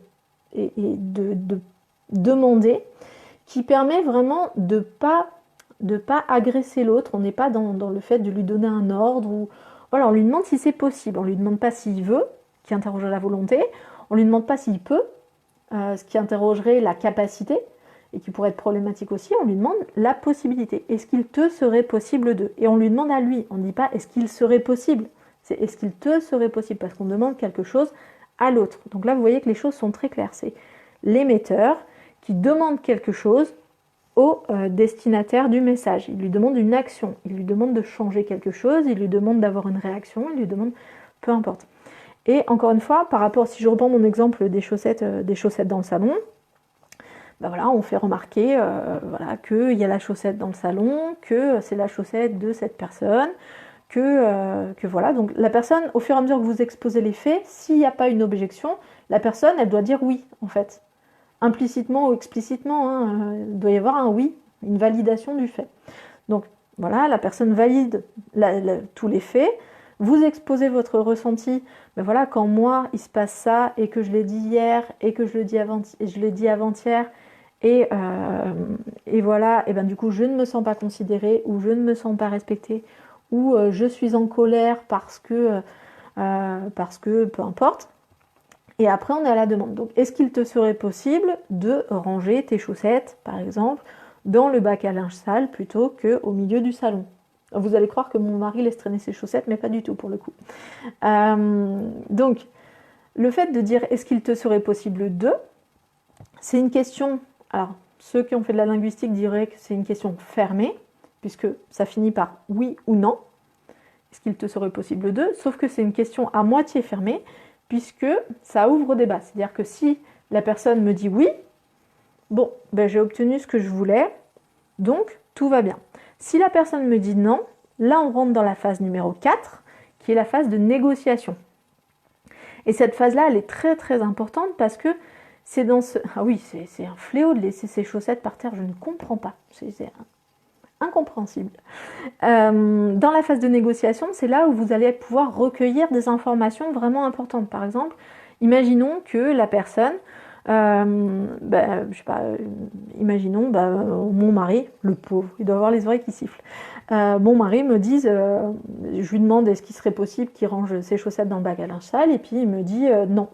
demander qui permet vraiment de pas agresser l'autre. On n'est pas dans le fait de lui donner un ordre. Ou voilà, on lui demande si c'est possible. On lui demande pas s'il veut, qui interroge la volonté. On lui demande pas s'il peut, ce qui interrogerait la capacité. Et qui pourrait être problématique aussi, on lui demande la possibilité. Est-ce qu'il te serait possible de? Et on lui demande à lui, on ne dit pas est-ce qu'il serait possible, c'est est-ce qu'il te serait possible, parce qu'on demande quelque chose à l'autre. Donc là, vous voyez que les choses sont très claires. C'est l'émetteur qui demande quelque chose au destinataire du message. Il lui demande une action, il lui demande de changer quelque chose, il lui demande d'avoir une réaction, il lui demande peu importe. Et encore une fois, par rapport, si je reprends mon exemple des chaussettes dans le salon, ben voilà, on fait remarquer voilà, qu'il y a la chaussette dans le salon, que c'est la chaussette de cette personne, que voilà. Donc la personne, au fur et à mesure que vous exposez les faits, s'il n'y a pas une objection, la personne, elle doit dire oui, en fait. Implicitement ou explicitement, hein, il doit y avoir un oui, une validation du fait. Donc voilà, la personne valide tous les faits, vous exposez votre ressenti, ben voilà, quand moi, il se passe ça, et que je l'ai dit hier, et que je le dis avant-hier, et voilà, et ben du coup je ne me sens pas considérée, ou je ne me sens pas respectée, ou je suis en colère parce que peu importe. Et après on est à la demande. Donc est-ce qu'il te serait possible de ranger tes chaussettes, par exemple, dans le bac à linge sale plutôt qu'au milieu du salon? Vous allez croire que mon mari laisse traîner ses chaussettes, mais pas du tout pour le coup. Donc le fait de dire est-ce qu'il te serait possible de, c'est une question. Alors, ceux qui ont fait de la linguistique diraient que c'est une question fermée, puisque ça finit par oui ou non. Est-ce qu'il te serait possible de? Sauf que c'est une question à moitié fermée, puisque ça ouvre débat. C'est-à-dire que si la personne me dit oui, bon, ben j'ai obtenu ce que je voulais, donc tout va bien. Si la personne me dit non, là on rentre dans la phase numéro 4, qui est la phase de négociation. Et cette phase-là, elle est très très importante parce que c'est dans ce... Ah oui, c'est un fléau de laisser ses chaussettes par terre, je ne comprends pas. C'est incompréhensible. Dans la phase de négociation, c'est là où vous allez pouvoir recueillir des informations vraiment importantes. Par exemple, imaginons que la personne, je sais pas, imaginons mon mari, le pauvre, il doit avoir les oreilles qui sifflent. Mon mari me dise, je lui demande est-ce qu'il serait possible qu'il range ses chaussettes dans le bac à linge sale, et puis il me dit non.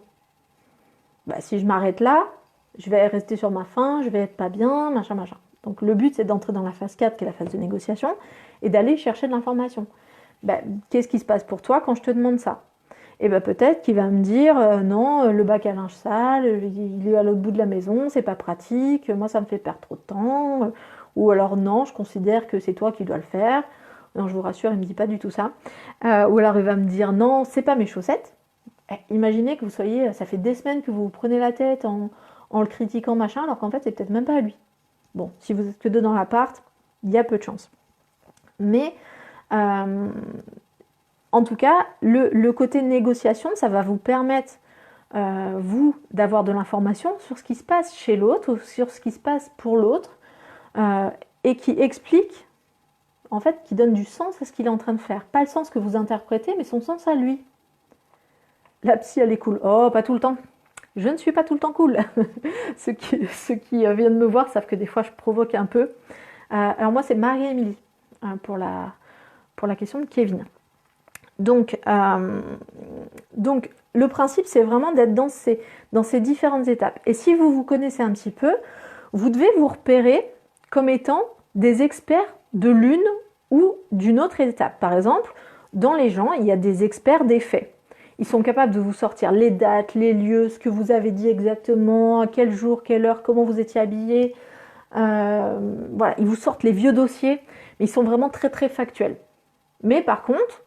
Si je m'arrête là, je vais rester sur ma faim, je vais être pas bien, machin. Donc le but, c'est d'entrer dans la phase 4, qui est la phase de négociation, et d'aller chercher de l'information. Qu'est-ce qui se passe pour toi quand je te demande ça? Et peut-être qu'il va me dire non, le bac à linge sale, il est à l'autre bout de la maison, c'est pas pratique, moi ça me fait perdre trop de temps, ou alors non, je considère que c'est toi qui dois le faire. Non, je vous rassure, il me dit pas du tout ça. Ou alors il va me dire non, c'est pas mes chaussettes. Imaginez que vous soyez, ça fait des semaines que vous vous prenez la tête en le critiquant machin, alors qu'en fait c'est peut-être même pas à lui. Bon, si vous êtes que deux dans l'appart, il y a peu de chance. Mais en tout cas, le côté négociation, ça va vous permettre, vous, d'avoir de l'information sur ce qui se passe chez l'autre, ou sur ce qui se passe pour l'autre, et qui explique, en fait, qui donne du sens à ce qu'il est en train de faire. Pas le sens que vous interprétez, mais son sens à lui. La psy, elle est cool. Oh, pas tout le temps. Je ne suis pas tout le temps cool. ceux qui viennent me voir savent que des fois, je provoque un peu. Alors moi, c'est Marie-Émilie, pour la question de Kevin. Donc le principe, c'est vraiment d'être dans ces différentes étapes. Et si vous vous connaissez un petit peu, vous devez vous repérer comme étant des experts de l'une ou d'une autre étape. Par exemple, dans les gens, il y a des experts des faits. Ils sont capables de vous sortir les dates, les lieux, ce que vous avez dit exactement, quel jour, quelle heure, comment vous étiez habillé. Voilà, ils vous sortent les vieux dossiers, mais ils sont vraiment très très factuels. Mais par contre,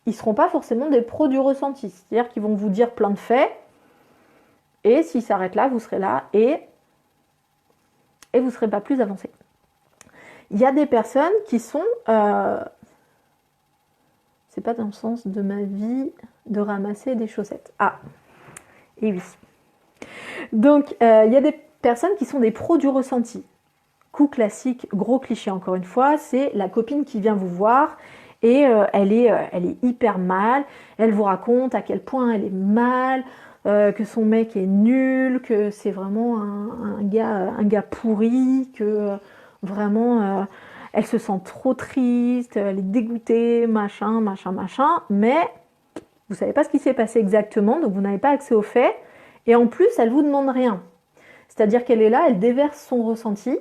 ils ne seront pas forcément des pros du ressenti. C'est-à-dire qu'ils vont vous dire plein de faits, et s'ils s'arrêtent là, vous serez là, et vous ne serez pas plus avancé. Il y a des personnes qui sont... c'est pas dans le sens de ma vie de ramasser des chaussettes. Ah, et oui. Donc, il y a des personnes qui sont des pros du ressenti. Coup classique, gros cliché encore une fois, c'est la copine qui vient vous voir et elle est hyper mal. Elle vous raconte à quel point elle est mal, que son mec est nul, que c'est vraiment un gars pourri, que vraiment elle se sent trop triste, elle est dégoûtée, machin, mais vous savez pas ce qui s'est passé exactement, donc vous n'avez pas accès aux faits, et en plus elle vous demande rien. C'est-à-dire qu'elle est là, elle déverse son ressenti,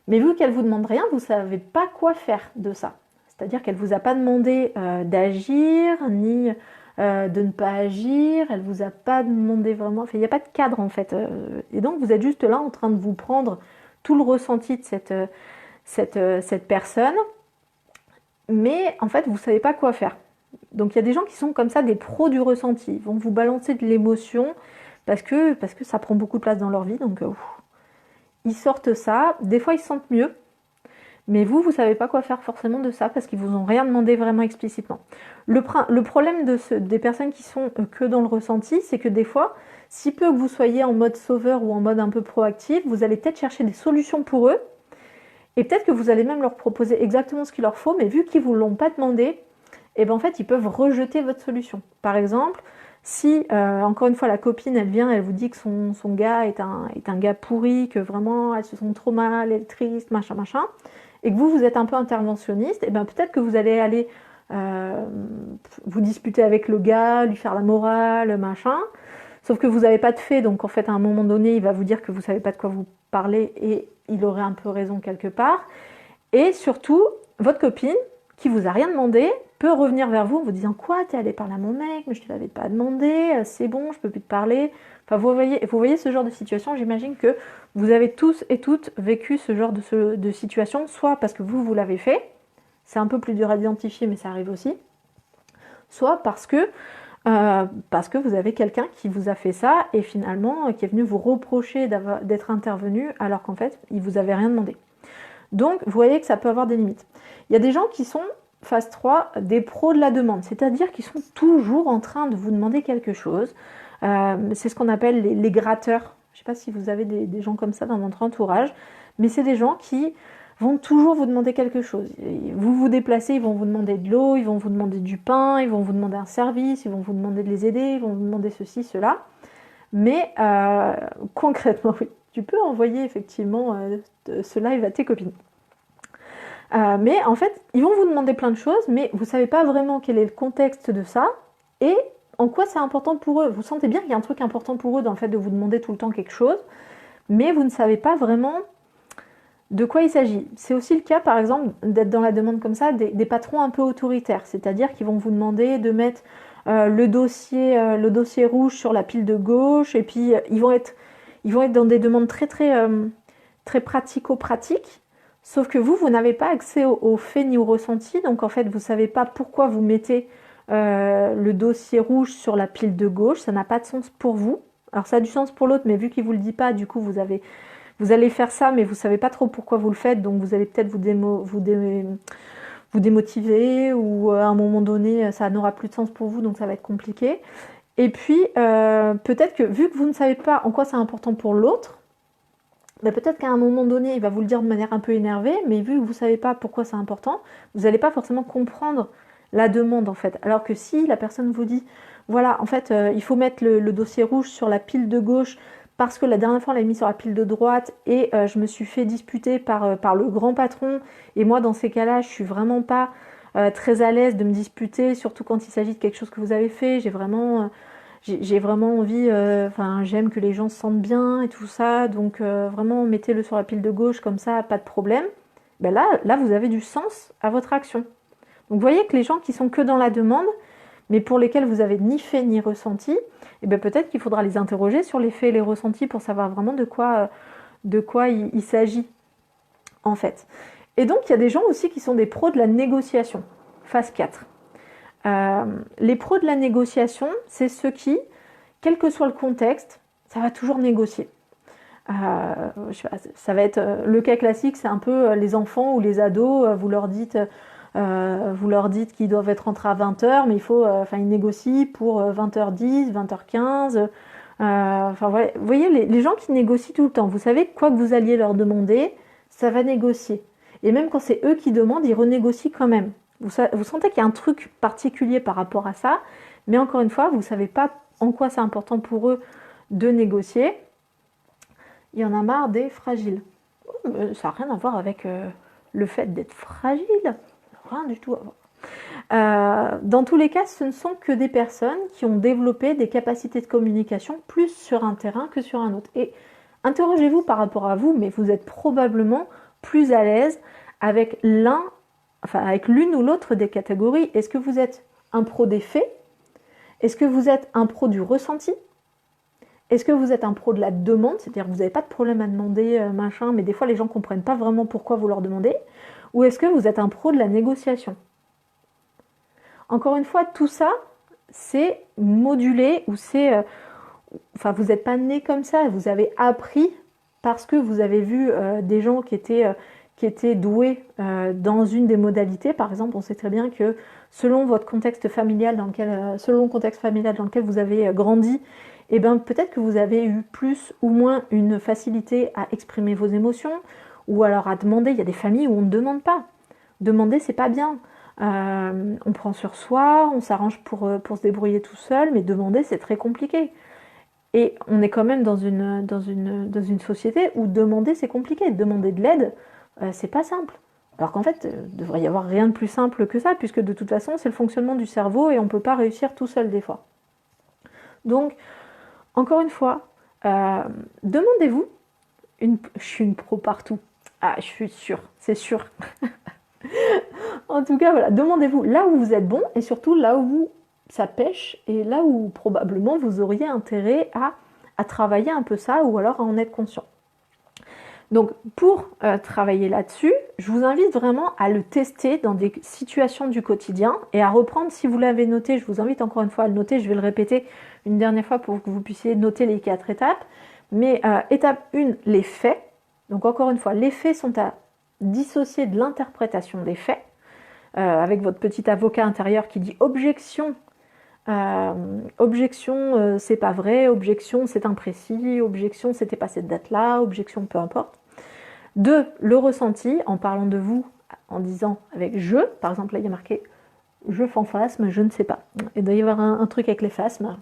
mais vu qu'elle vous demande rien, vous savez pas quoi faire de ça. C'est-à-dire qu'elle vous a pas demandé d'agir, ni de ne pas agir, elle vous a pas demandé vraiment, enfin il n'y a pas de cadre en fait, et donc vous êtes juste là en train de vous prendre tout le ressenti de cette personne, mais en fait vous ne savez pas quoi faire. Donc il y a des gens qui sont comme ça, des pros du ressenti, ils vont vous balancer de l'émotion parce que ça prend beaucoup de place dans leur vie, donc ils sortent ça, des fois ils se sentent mieux, mais vous ne savez pas quoi faire forcément de ça parce qu'ils vous ont rien demandé vraiment explicitement. Le problème des personnes qui sont que dans le ressenti, c'est que des fois, si peu que vous soyez en mode sauveur ou en mode un peu proactif, vous allez peut-être chercher des solutions pour eux, et peut-être que vous allez même leur proposer exactement ce qu'il leur faut, mais vu qu'ils ne vous l'ont pas demandé, et ben en fait, ils peuvent rejeter votre solution. Par exemple, si, encore une fois, la copine, elle vient, elle vous dit que son gars est un gars pourri, que vraiment, elle se sent trop mal, elle est triste, machin, et que vous êtes un peu interventionniste, et ben peut-être que vous allez aller vous disputer avec le gars, lui faire la morale, machin, sauf que vous n'avez pas de fait, donc en fait, à un moment donné, il va vous dire que vous ne savez pas de quoi vous parlez, et il aurait un peu raison quelque part. Et surtout, votre copine, qui vous a rien demandé, peut revenir vers vous en vous disant « Quoi, t'es allé parler à mon mec, mais je te l'avais pas demandé, c'est bon, je peux plus te parler. » Enfin, vous voyez ce genre de situation, j'imagine que vous avez tous et toutes vécu ce genre de situation, soit parce que vous l'avez fait, c'est un peu plus dur à identifier, mais ça arrive aussi, soit parce que vous avez quelqu'un qui vous a fait ça et finalement qui est venu vous reprocher d'être intervenu alors qu'en fait, il vous avait rien demandé. Donc, vous voyez que ça peut avoir des limites. Il y a des gens qui sont, phase 3, des pros de la demande, c'est-à-dire qu'ils sont toujours en train de vous demander quelque chose. C'est ce qu'on appelle les gratteurs. Je ne sais pas si vous avez des gens comme ça dans votre entourage, mais c'est des gens qui vont toujours vous demander quelque chose. Vous vous déplacez, ils vont vous demander de l'eau, ils vont vous demander du pain, ils vont vous demander un service, ils vont vous demander de les aider, ils vont vous demander ceci, cela. Mais concrètement, oui, tu peux envoyer effectivement ce live à tes copines. Mais en fait, ils vont vous demander plein de choses, mais vous ne savez pas vraiment quel est le contexte de ça et en quoi c'est important pour eux. Vous sentez bien qu'il y a un truc important pour eux dans le fait de vous demander tout le temps quelque chose, mais vous ne savez pas vraiment de quoi il s'agit. C'est aussi le cas, par exemple, d'être dans la demande comme ça, des patrons un peu autoritaires, c'est-à-dire qu'ils vont vous demander de mettre le dossier rouge sur la pile de gauche, et puis ils vont être dans des demandes très pratico-pratiques, sauf que vous n'avez pas accès aux faits ni aux ressentis, donc en fait vous ne savez pas pourquoi vous mettez le dossier rouge sur la pile de gauche, ça n'a pas de sens pour vous. Alors ça a du sens pour l'autre, mais vu qu'il ne vous le dit pas, du coup vous vous allez faire ça, mais vous savez pas trop pourquoi vous le faites, donc vous allez peut-être vous démotiver, ou à un moment donné, ça n'aura plus de sens pour vous, donc ça va être compliqué. Et puis, peut-être que vu que vous ne savez pas en quoi c'est important pour l'autre, ben peut-être qu'à un moment donné, il va vous le dire de manière un peu énervée, mais vu que vous ne savez pas pourquoi c'est important, vous n'allez pas forcément comprendre la demande en fait. Alors que si la personne vous dit, voilà, en fait, il faut mettre le dossier rouge sur la pile de gauche parce que la dernière fois on l'a mis sur la pile de droite et je me suis fait disputer par le grand patron, et moi dans ces cas-là, je suis vraiment pas très à l'aise de me disputer, surtout quand il s'agit de quelque chose que vous avez fait. J'ai vraiment envie, enfin j'aime que les gens se sentent bien et tout ça, donc vraiment mettez-le sur la pile de gauche, comme ça, pas de problème. Ben là, vous avez du sens à votre action. Donc vous voyez que les gens qui sont que dans la demande, mais pour lesquels vous avez ni fait ni ressenti, et bien peut-être qu'il faudra les interroger sur les faits et les ressentis pour savoir vraiment de quoi il s'agit en fait. Et donc il y a des gens aussi qui sont des pros de la négociation, phase 4. Les pros de la négociation, c'est ceux qui, quel que soit le contexte, ça va toujours négocier. Je sais pas, ça va être le cas classique, c'est un peu les enfants ou les ados, vous leur dites qu'ils doivent être rentrés à 20h, mais ils négocient pour 20h10, 20h15. Voilà. Vous voyez, les gens qui négocient tout le temps, vous savez, quoi que vous alliez leur demander, ça va négocier. Et même quand c'est eux qui demandent, ils renégocient quand même. Vous sentez qu'il y a un truc particulier par rapport à ça, mais encore une fois, vous ne savez pas en quoi c'est important pour eux de négocier. Il y en a marre des fragiles. Ça n'a rien à voir avec le fait d'être fragile. Rien du tout à voir. Dans tous les cas, ce ne sont que des personnes qui ont développé des capacités de communication plus sur un terrain que sur un autre. Et interrogez-vous par rapport à vous, mais vous êtes probablement plus à l'aise avec l'une ou l'autre des catégories. Est-ce que vous êtes un pro des faits? Est-ce que vous êtes un pro du ressenti? Est-ce que vous êtes un pro de la demande? C'est-à-dire que vous n'avez pas de problème à demander machin, mais des fois les gens ne comprennent pas vraiment pourquoi vous leur demandez. Ou est-ce que vous êtes un pro de la négociation? Encore une fois, tout ça, c'est modulé, ou c'est... vous n'êtes pas né comme ça, vous avez appris parce que vous avez vu des gens qui étaient doués dans une des modalités. Par exemple, on sait très bien que selon votre contexte familial dans lequel vous avez grandi, et bien peut-être que vous avez eu plus ou moins une facilité à exprimer vos émotions, ou alors à demander. Il y a des familles où on ne demande pas. Demander, c'est pas bien. On prend sur soi, on s'arrange pour se débrouiller tout seul, mais demander, c'est très compliqué. Et on est quand même dans une société où demander, c'est compliqué. Demander de l'aide, c'est pas simple. Alors qu'en fait, il devrait y avoir rien de plus simple que ça, puisque de toute façon, c'est le fonctionnement du cerveau et on ne peut pas réussir tout seul des fois. Donc, encore une fois, demandez-vous, je suis une pro partout. Ah, je suis sûre, c'est sûr. En tout cas, voilà, demandez-vous là où vous êtes bon et surtout là où ça pêche et là où probablement vous auriez intérêt à travailler un peu ça, ou alors à en être conscient. Donc pour travailler là-dessus, je vous invite vraiment à le tester dans des situations du quotidien et à reprendre, si vous l'avez noté, je vous invite encore une fois à le noter, je vais le répéter une dernière fois pour que vous puissiez noter les 4 étapes. Mais étape 1, les faits. Donc encore une fois, les faits sont à dissocier de l'interprétation des faits, avec votre petit avocat intérieur qui dit objection. Objection, c'est pas vrai, objection, c'est imprécis, objection, c'était pas cette date-là, objection, peu importe. 2, le ressenti, en parlant de vous, en disant avec je, par exemple là il y a marqué je fantasme, je ne sais pas. Il doit y avoir un truc avec les phasmes.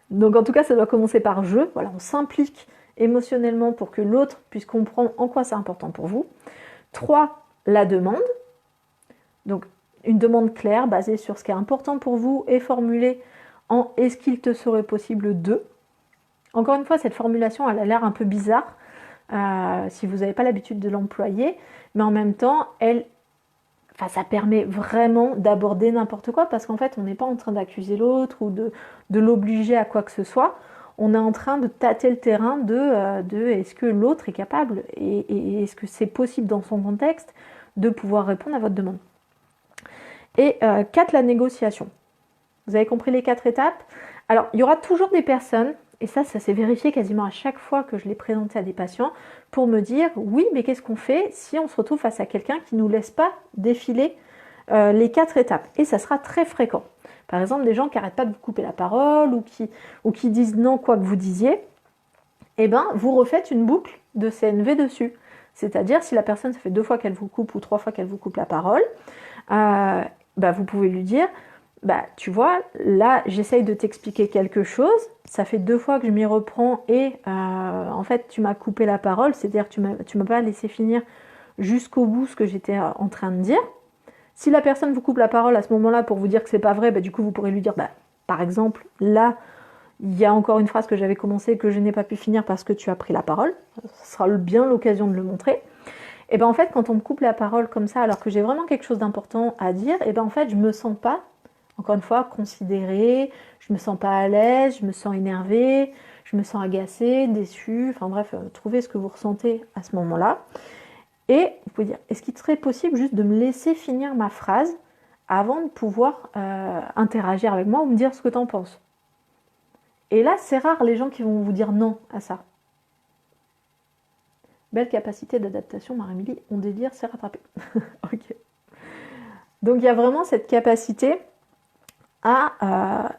Donc en tout cas ça doit commencer par je, voilà, on s'implique émotionnellement pour que l'autre puisse comprendre en quoi c'est important pour vous. 3, la demande. Donc une demande claire basée sur ce qui est important pour vous et formulée en est-ce qu'il te serait possible de. Encore une fois, cette formulation, elle a l'air un peu bizarre si vous n'avez pas l'habitude de l'employer, mais en même temps, ça permet vraiment d'aborder n'importe quoi, parce qu'en fait, on n'est pas en train d'accuser l'autre ou de l'obliger à quoi que ce soit. On est en train de tâter le terrain de est-ce que l'autre est capable et est-ce que c'est possible dans son contexte de pouvoir répondre à votre demande. Et 4, la négociation. Vous avez compris les 4 étapes? Alors, il y aura toujours des personnes Et ça s'est vérifié quasiment à chaque fois que je l'ai présenté à des patients pour me dire, oui, mais qu'est-ce qu'on fait si on se retrouve face à quelqu'un qui ne nous laisse pas défiler les 4 étapes? Et ça sera très fréquent. Par exemple, des gens qui n'arrêtent pas de vous couper la parole ou qui disent non quoi que vous disiez, eh ben, vous refaites une boucle de CNV dessus. C'est-à-dire, si la personne, ça fait 2 fois qu'elle vous coupe ou 3 fois qu'elle vous coupe la parole, vous pouvez lui dire, tu vois, là, j'essaye de t'expliquer quelque chose, ça fait 2 fois que je m'y reprends et en fait, tu m'as coupé la parole, c'est-à-dire que tu m'as pas laissé finir jusqu'au bout ce que j'étais en train de dire. Si la personne vous coupe la parole à ce moment-là pour vous dire que c'est pas vrai, du coup, vous pourrez lui dire, par exemple, là, il y a encore une phrase que j'avais commencé que je n'ai pas pu finir parce que tu as pris la parole. Ce sera bien l'occasion de le montrer. Et ben en fait, quand on me coupe la parole comme ça, alors que j'ai vraiment quelque chose d'important à dire, et ben en fait, je me sens pas, encore une fois, considérée, je me sens pas à l'aise, je me sens énervée, je me sens agacée, déçue, enfin bref, trouvez ce que vous ressentez à ce moment-là. Et vous pouvez dire, est-ce qu'il serait possible juste de me laisser finir ma phrase avant de pouvoir interagir avec moi ou me dire ce que tu en penses? Et là, c'est rare les gens qui vont vous dire non à ça. Belle capacité d'adaptation, Marie-Émilie, on délire, c'est rattrapé. Ok. Donc il y a vraiment cette capacité à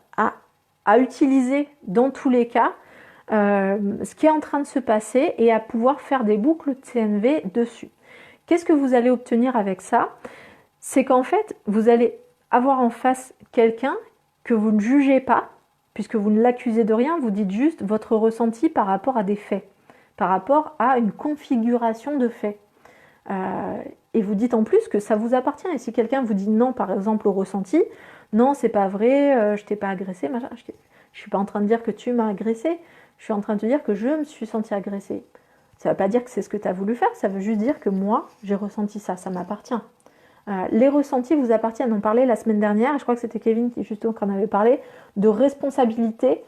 utiliser dans tous les cas ce qui est en train de se passer et à pouvoir faire des boucles de CNV dessus. Qu'est-ce que vous allez obtenir avec ça? C'est qu'en fait, vous allez avoir en face quelqu'un que vous ne jugez pas, puisque vous ne l'accusez de rien, vous dites juste votre ressenti par rapport à des faits, par rapport à une configuration de faits. Et vous dites en plus que ça vous appartient. Et si quelqu'un vous dit non, par exemple, au ressenti, non, c'est pas vrai, je t'ai pas agressé, machin, je suis pas en train de dire que tu m'as agressé, je suis en train de te dire que je me suis sentie agressée. Ça ne veut pas dire que c'est ce que tu as voulu faire, ça veut juste dire que moi, j'ai ressenti ça, ça m'appartient. Les ressentis vous appartiennent. On parlait la semaine dernière, et je crois que c'était Kevin qui justement en avait parlé, de responsabilité,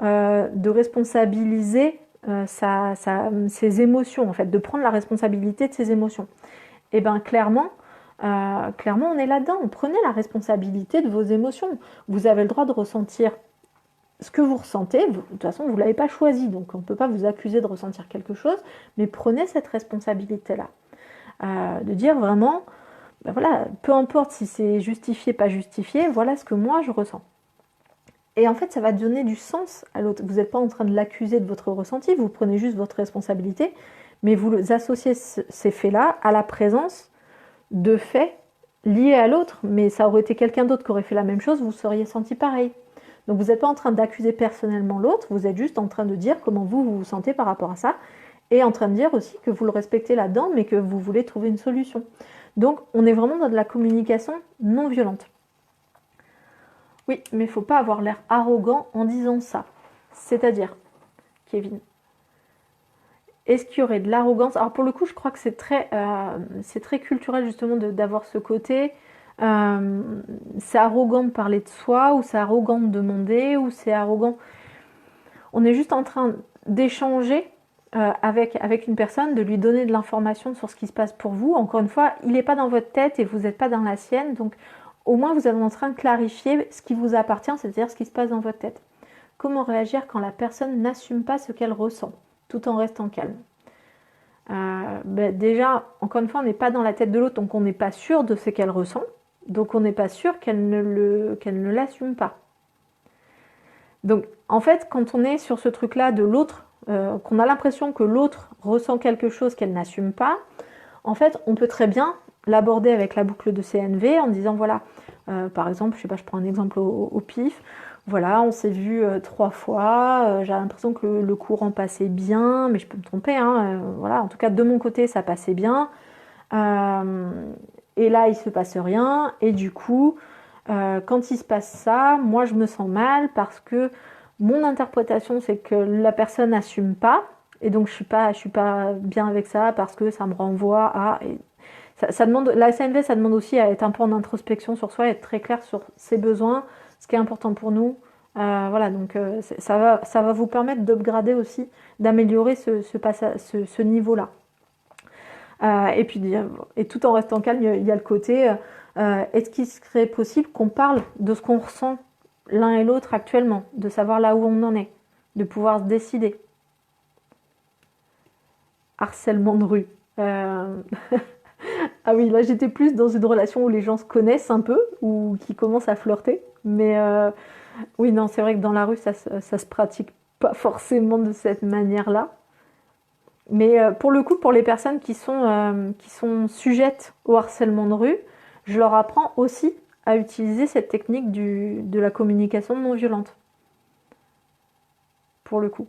de responsabiliser ses émotions, en fait, de prendre la responsabilité de ses émotions. Et bien clairement, on est là-dedans. Prenez la responsabilité de vos émotions. Vous avez le droit de ressentir ce que vous ressentez. De toute façon, vous ne l'avez pas choisi, donc on ne peut pas vous accuser de ressentir quelque chose, mais prenez cette responsabilité-là. De dire vraiment, voilà, peu importe si c'est justifié, pas justifié, voilà ce que moi je ressens. Et en fait, ça va donner du sens à l'autre. Vous n'êtes pas en train de l'accuser de votre ressenti, vous prenez juste votre responsabilité, mais vous associez ces faits-là à la présence de faits liés à l'autre, mais ça aurait été quelqu'un d'autre qui aurait fait la même chose, vous seriez senti pareil. Donc vous n'êtes pas en train d'accuser personnellement l'autre, vous êtes juste en train de dire comment vous vous sentez par rapport à ça, et en train de dire aussi que vous le respectez là-dedans, mais que vous voulez trouver une solution. Donc on est vraiment dans de la communication non violente. Oui, mais il ne faut pas avoir l'air arrogant en disant ça. C'est-à-dire, Kevin, est-ce qu'il y aurait de l'arrogance? Alors pour le coup, je crois que c'est très culturel justement d'avoir ce côté. C'est arrogant de parler de soi, ou c'est arrogant de demander, ou c'est arrogant. On est juste en train d'échanger avec une personne, de lui donner de l'information sur ce qui se passe pour vous. Encore une fois, il n'est pas dans votre tête et vous n'êtes pas dans la sienne, donc au moins vous êtes en train de clarifier ce qui vous appartient, c'est-à-dire ce qui se passe dans votre tête. Comment réagir quand la personne n'assume pas ce qu'elle ressent, tout en restant calme? Déjà, encore une fois, on n'est pas dans la tête de l'autre, donc on n'est pas sûr de ce qu'elle ressent, donc on n'est pas sûr qu'elle ne l'assume pas. Donc en fait, quand on est sur ce truc-là de l'autre, qu'on a l'impression que l'autre ressent quelque chose qu'elle n'assume pas, en fait, on peut très bien l'aborder avec la boucle de CNV en disant voilà, par exemple, je sais pas, je prends un exemple au pif, voilà, on s'est vu 3 fois, j'ai l'impression que le courant passait bien, mais je peux me tromper, voilà, en tout cas de mon côté ça passait bien, et là il se passe rien, et du coup, quand il se passe ça, moi je me sens mal parce que mon interprétation c'est que la personne n'assume pas, et donc je suis pas bien avec ça parce que ça me renvoie à... Ça demande, la CNV, ça demande aussi à être un peu en introspection sur soi, être très clair sur ses besoins, ce qui est important pour nous. Voilà, donc ça va vous permettre d'upgrader aussi, d'améliorer ce niveau-là. Et tout en restant calme, il y a le côté, est-ce qu'il serait possible qu'on parle de ce qu'on ressent l'un et l'autre actuellement, de savoir là où on en est. de pouvoir se décider. Harcèlement de rue. Ah oui, là j'étais plus dans une relation où les gens se connaissent un peu, ou qui commencent à flirter. Mais oui, non, c'est vrai que dans la rue, ça se pratique pas forcément de cette manière-là. Mais pour le coup, pour les personnes qui sont sujettes au harcèlement de rue, je leur apprends aussi à utiliser cette technique de la communication non violente. Pour le coup.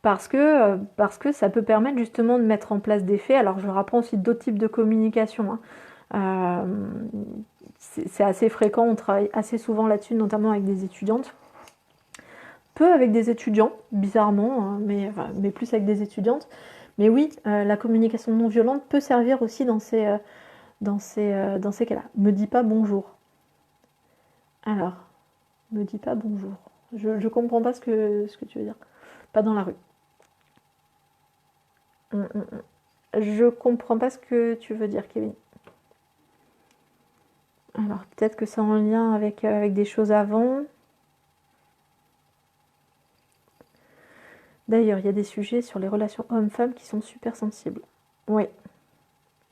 Parce que ça peut permettre justement de mettre en place des faits. Alors je leur apprends aussi d'autres types de communication, hein. C'est assez fréquent, on travaille assez souvent là-dessus, notamment avec des étudiantes. Peu avec des étudiants, bizarrement, hein, mais plus avec des étudiantes. Mais oui, la communication non violente peut servir aussi dans ces cas-là. Me dis pas bonjour. Alors, me dis pas bonjour. Je comprends pas ce que tu veux dire. Pas dans la rue. Je comprends pas ce que tu veux dire, Kevin. Alors, peut-être que c'est en lien avec des choses avant. D'ailleurs, il y a des sujets sur les relations hommes-femmes qui sont super sensibles. Oui,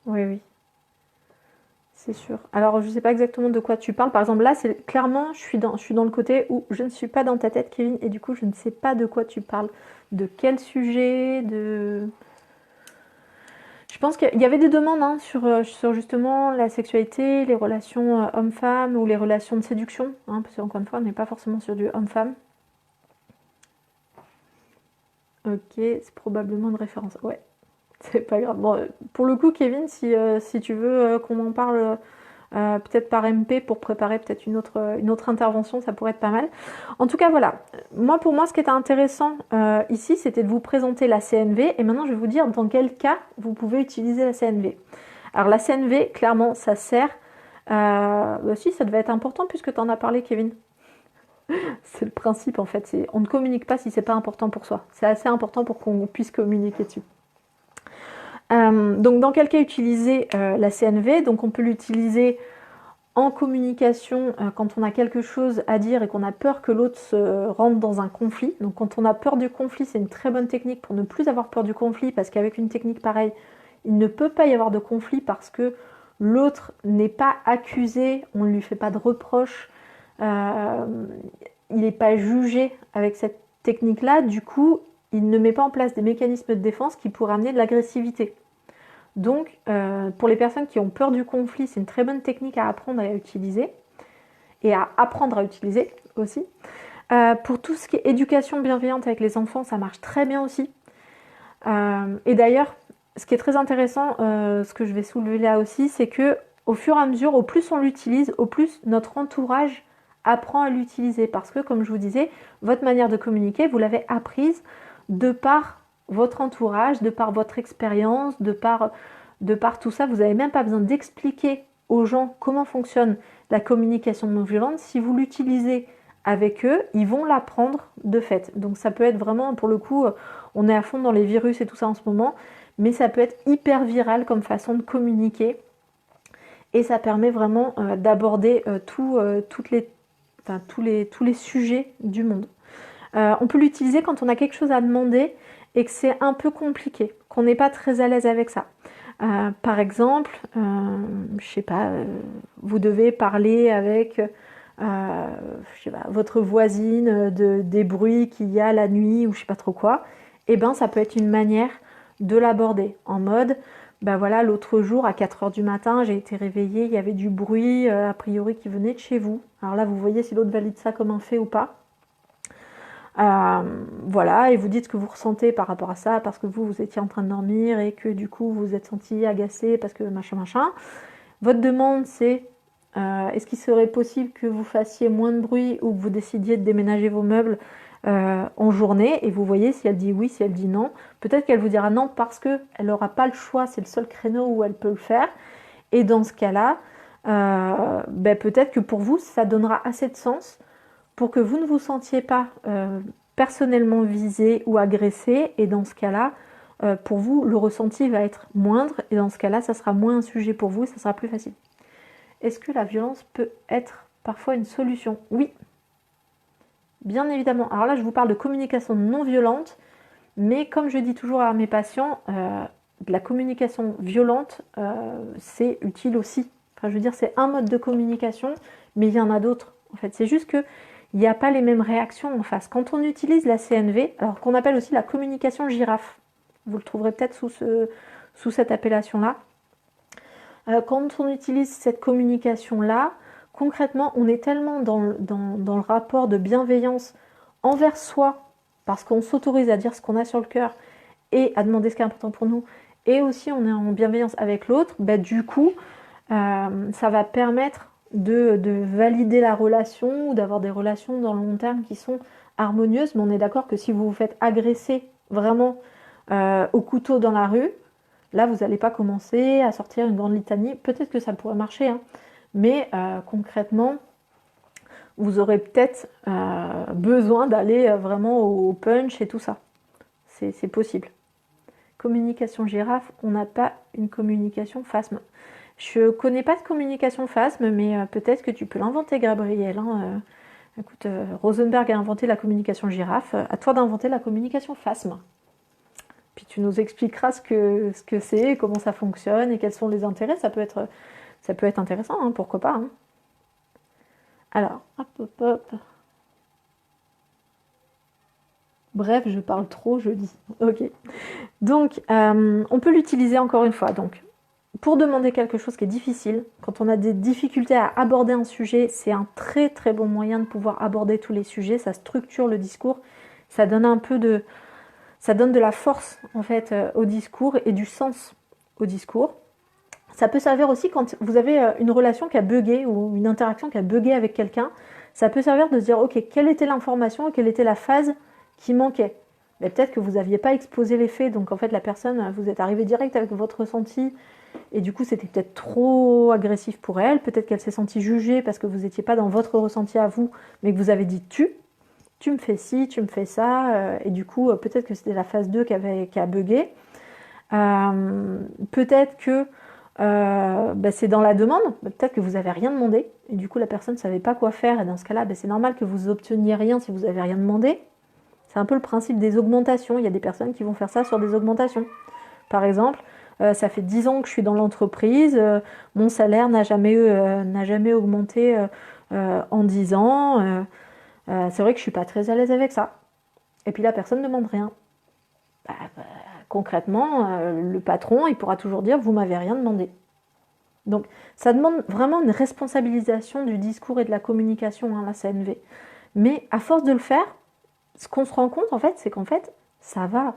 oui, oui. C'est sûr. Alors, je ne sais pas exactement de quoi tu parles. Par exemple, là, c'est clairement, je suis dans le côté où je ne suis pas dans ta tête, Kevin, et du coup, je ne sais pas de quoi tu parles. De quel sujet, de... Je pense qu'il y avait des demandes, hein, sur justement la sexualité, les relations hommes-femmes ou les relations de séduction, hein, parce qu'encore une fois, on n'est pas forcément sur du homme-femme. Ok, c'est probablement une référence. Ouais, c'est pas grave. Bon, pour le coup, Kevin, si tu veux qu'on en parle peut-être par MP pour préparer peut-être une autre intervention, ça pourrait être pas mal. En tout cas, voilà. Pour moi, ce qui était intéressant ici, c'était de vous présenter la CNV. Et maintenant, je vais vous dire dans quel cas vous pouvez utiliser la CNV. Alors, la CNV, clairement, ça sert... si, ça devait être important puisque tu en as parlé, Kevin. C'est le principe, en fait. On ne communique pas si c'est pas important pour soi. C'est assez important pour qu'on puisse communiquer dessus. Donc, dans quel cas utiliser la CNV? Donc, on peut l'utiliser en communication quand on a quelque chose à dire et qu'on a peur que l'autre se rentre dans un conflit. Donc, quand on a peur du conflit, c'est une très bonne technique pour ne plus avoir peur du conflit, parce qu'avec une technique pareille, il ne peut pas y avoir de conflit parce que l'autre n'est pas accusé, on ne lui fait pas de reproches, il n'est pas jugé avec cette technique-là. Du coup, il ne met pas en place des mécanismes de défense qui pourraient amener de l'agressivité. Donc, pour les personnes qui ont peur du conflit, c'est une très bonne technique à apprendre à utiliser et à apprendre à utiliser aussi. Pour tout ce qui est éducation bienveillante avec les enfants, ça marche très bien aussi. Et d'ailleurs, ce qui est très intéressant, ce que je vais soulever là aussi, c'est que au fur et à mesure, au plus on l'utilise, au plus notre entourage apprend à l'utiliser. Parce que, comme je vous disais, votre manière de communiquer, vous l'avez apprise de par votre entourage, de par votre expérience, de par tout ça. Vous n'avez même pas besoin d'expliquer aux gens comment fonctionne la communication non violente. Si vous l'utilisez avec eux, ils vont l'apprendre de fait. Donc ça peut être vraiment, pour le coup, on est à fond dans les virus et tout ça en ce moment, mais ça peut être hyper viral comme façon de communiquer. Et ça permet vraiment d'aborder tous les sujets du monde. On peut l'utiliser quand on a quelque chose à demander et que c'est un peu compliqué, qu'on n'est pas très à l'aise avec ça. Par exemple, je sais pas, vous devez parler avec je sais pas, votre voisine des bruits qu'il y a la nuit ou je sais pas trop quoi. Et ben ça peut être une manière de l'aborder en mode ben voilà, l'autre jour à 4h du matin, j'ai été réveillée, il y avait du bruit a priori qui venait de chez vous. Alors là, vous voyez si l'autre valide ça comme un fait ou pas. Voilà, et vous dites ce que vous ressentez par rapport à ça, parce que vous étiez en train de dormir et que du coup vous vous êtes senti agacé parce que machin. Votre demande c'est est-ce qu'il serait possible que vous fassiez moins de bruit ou que vous décidiez de déménager vos meubles en journée, et vous voyez si elle dit oui, si elle dit non. Peut-être qu'elle vous dira non parce qu'elle n'aura pas le choix, c'est le seul créneau où elle peut le faire, et dans ce cas-là, peut-être que pour vous ça donnera assez de sens pour que vous ne vous sentiez pas personnellement visé ou agressé, et dans ce cas-là, pour vous, le ressenti va être moindre, et dans ce cas-là, ça sera moins un sujet pour vous, ça sera plus facile. Est-ce que la violence peut être parfois une solution? Oui. bien évidemment. Alors là, je vous parle de communication non violente, mais comme je dis toujours à mes patients, de la communication violente, c'est utile aussi. Enfin, je veux dire, c'est un mode de communication, mais il y en a d'autres. En fait, c'est juste que il n'y a pas les mêmes réactions en face. Quand on utilise la CNV, alors qu'on appelle aussi la communication girafe, vous le trouverez peut-être sous cette appellation-là. Quand on utilise cette communication-là, concrètement, on est tellement dans le rapport de bienveillance envers soi, parce qu'on s'autorise à dire ce qu'on a sur le cœur et à demander ce qui est important pour nous, et aussi on est en bienveillance avec l'autre, bah, du coup, ça va permettre de valider la relation ou d'avoir des relations dans le long terme qui sont harmonieuses. Mais on est d'accord que si vous vous faites agresser vraiment au couteau dans la rue, là vous n'allez pas commencer à sortir une grande litanie. Peut-être que ça pourrait marcher, hein, mais concrètement, vous aurez peut-être besoin d'aller vraiment au punch et tout ça. C'est possible. Communication girafe, on n'a pas une communication phasme. Je connais pas de communication phasme, mais peut-être que tu peux l'inventer, Gabriel. Hein. Écoute, Rosenberg a inventé la communication girafe. À toi d'inventer la communication phasme. Puis tu nous expliqueras ce que c'est, comment ça fonctionne et quels sont les intérêts. Ça peut être intéressant, hein, pourquoi pas. Hein. Alors, hop, hop, hop. Bref, je parle trop, je dis. Ok. Donc, on peut l'utiliser encore une fois. Donc, pour demander quelque chose qui est difficile, quand on a des difficultés à aborder un sujet, c'est un très très bon moyen de pouvoir aborder tous les sujets. Ça structure le discours, ça donne ça donne de la force en fait au discours et du sens au discours. Ça peut servir aussi quand vous avez une relation qui a bugué ou une interaction qui a bugué avec quelqu'un. Ça peut servir de se dire, ok, quelle était l'information et quelle était la phase qui manquait. Mais peut-être que vous n'aviez pas exposé les faits, donc en fait la personne, vous êtes arrivé direct avec votre ressenti, et du coup c'était peut-être trop agressif pour elle, peut-être qu'elle s'est sentie jugée parce que vous n'étiez pas dans votre ressenti à vous, mais que vous avez dit tu me fais ci, tu me fais ça, et du coup peut-être que c'était la phase 2 qui a bugué. Peut-être que c'est dans la demande, peut-être que vous n'avez rien demandé, et du coup la personne ne savait pas quoi faire, et dans ce cas-là, c'est normal que vous obteniez rien si vous n'avez rien demandé. C'est un peu le principe des augmentations. Il y a des personnes qui vont faire ça sur des augmentations. Par exemple, ça fait 10 ans que je suis dans l'entreprise, mon salaire n'a jamais augmenté en 10 ans. C'est vrai que je ne suis pas très à l'aise avec ça. Et puis la personne ne demande rien. Concrètement, le patron, il pourra toujours dire « vous m'avez rien demandé ». Donc ça demande vraiment une responsabilisation du discours et de la communication, hein, la CNV. Mais à force de le faire, ce qu'on se rend compte, en fait, c'est qu'en fait, ça va.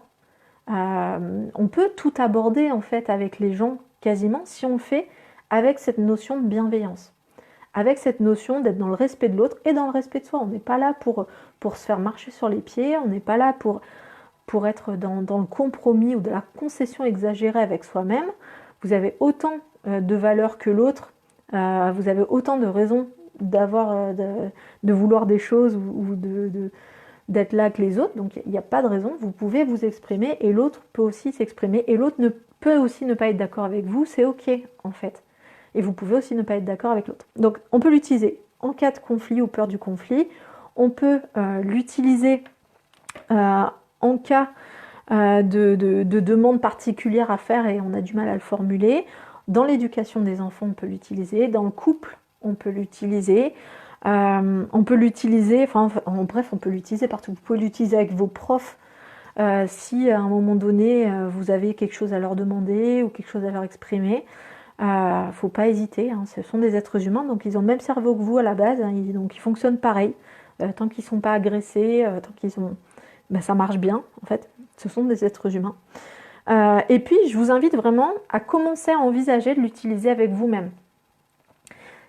On peut tout aborder, en fait, avec les gens, quasiment, si on le fait avec cette notion de bienveillance. Avec cette notion d'être dans le respect de l'autre et dans le respect de soi. On n'est pas là pour se faire marcher sur les pieds, on n'est pas là pour être dans le compromis ou de la concession exagérée avec soi-même. Vous avez autant de valeur que l'autre, vous avez autant de raisons de vouloir des choses ou d'être là que les autres, donc il n'y a pas de raison, vous pouvez vous exprimer et l'autre peut aussi s'exprimer et l'autre peut aussi ne pas être d'accord avec vous, c'est ok en fait. Et vous pouvez aussi ne pas être d'accord avec l'autre. Donc on peut l'utiliser en cas de conflit ou peur du conflit, on peut l'utiliser en cas de demande particulière à faire et on a du mal à le formuler. Dans l'éducation des enfants, on peut l'utiliser, dans le couple, on peut l'utiliser. On peut l'utiliser, bref, on peut l'utiliser partout. Vous pouvez l'utiliser avec vos profs si à un moment donné vous avez quelque chose à leur demander ou quelque chose à leur exprimer. Faut pas hésiter, hein, ce sont des êtres humains, donc ils ont le même cerveau que vous à la base, hein, donc ils fonctionnent pareil. Tant qu'ils ne sont pas agressés, tant qu'ils sont, ça marche bien en fait. Ce sont des êtres humains. Et puis je vous invite vraiment à commencer à envisager de l'utiliser avec vous-même.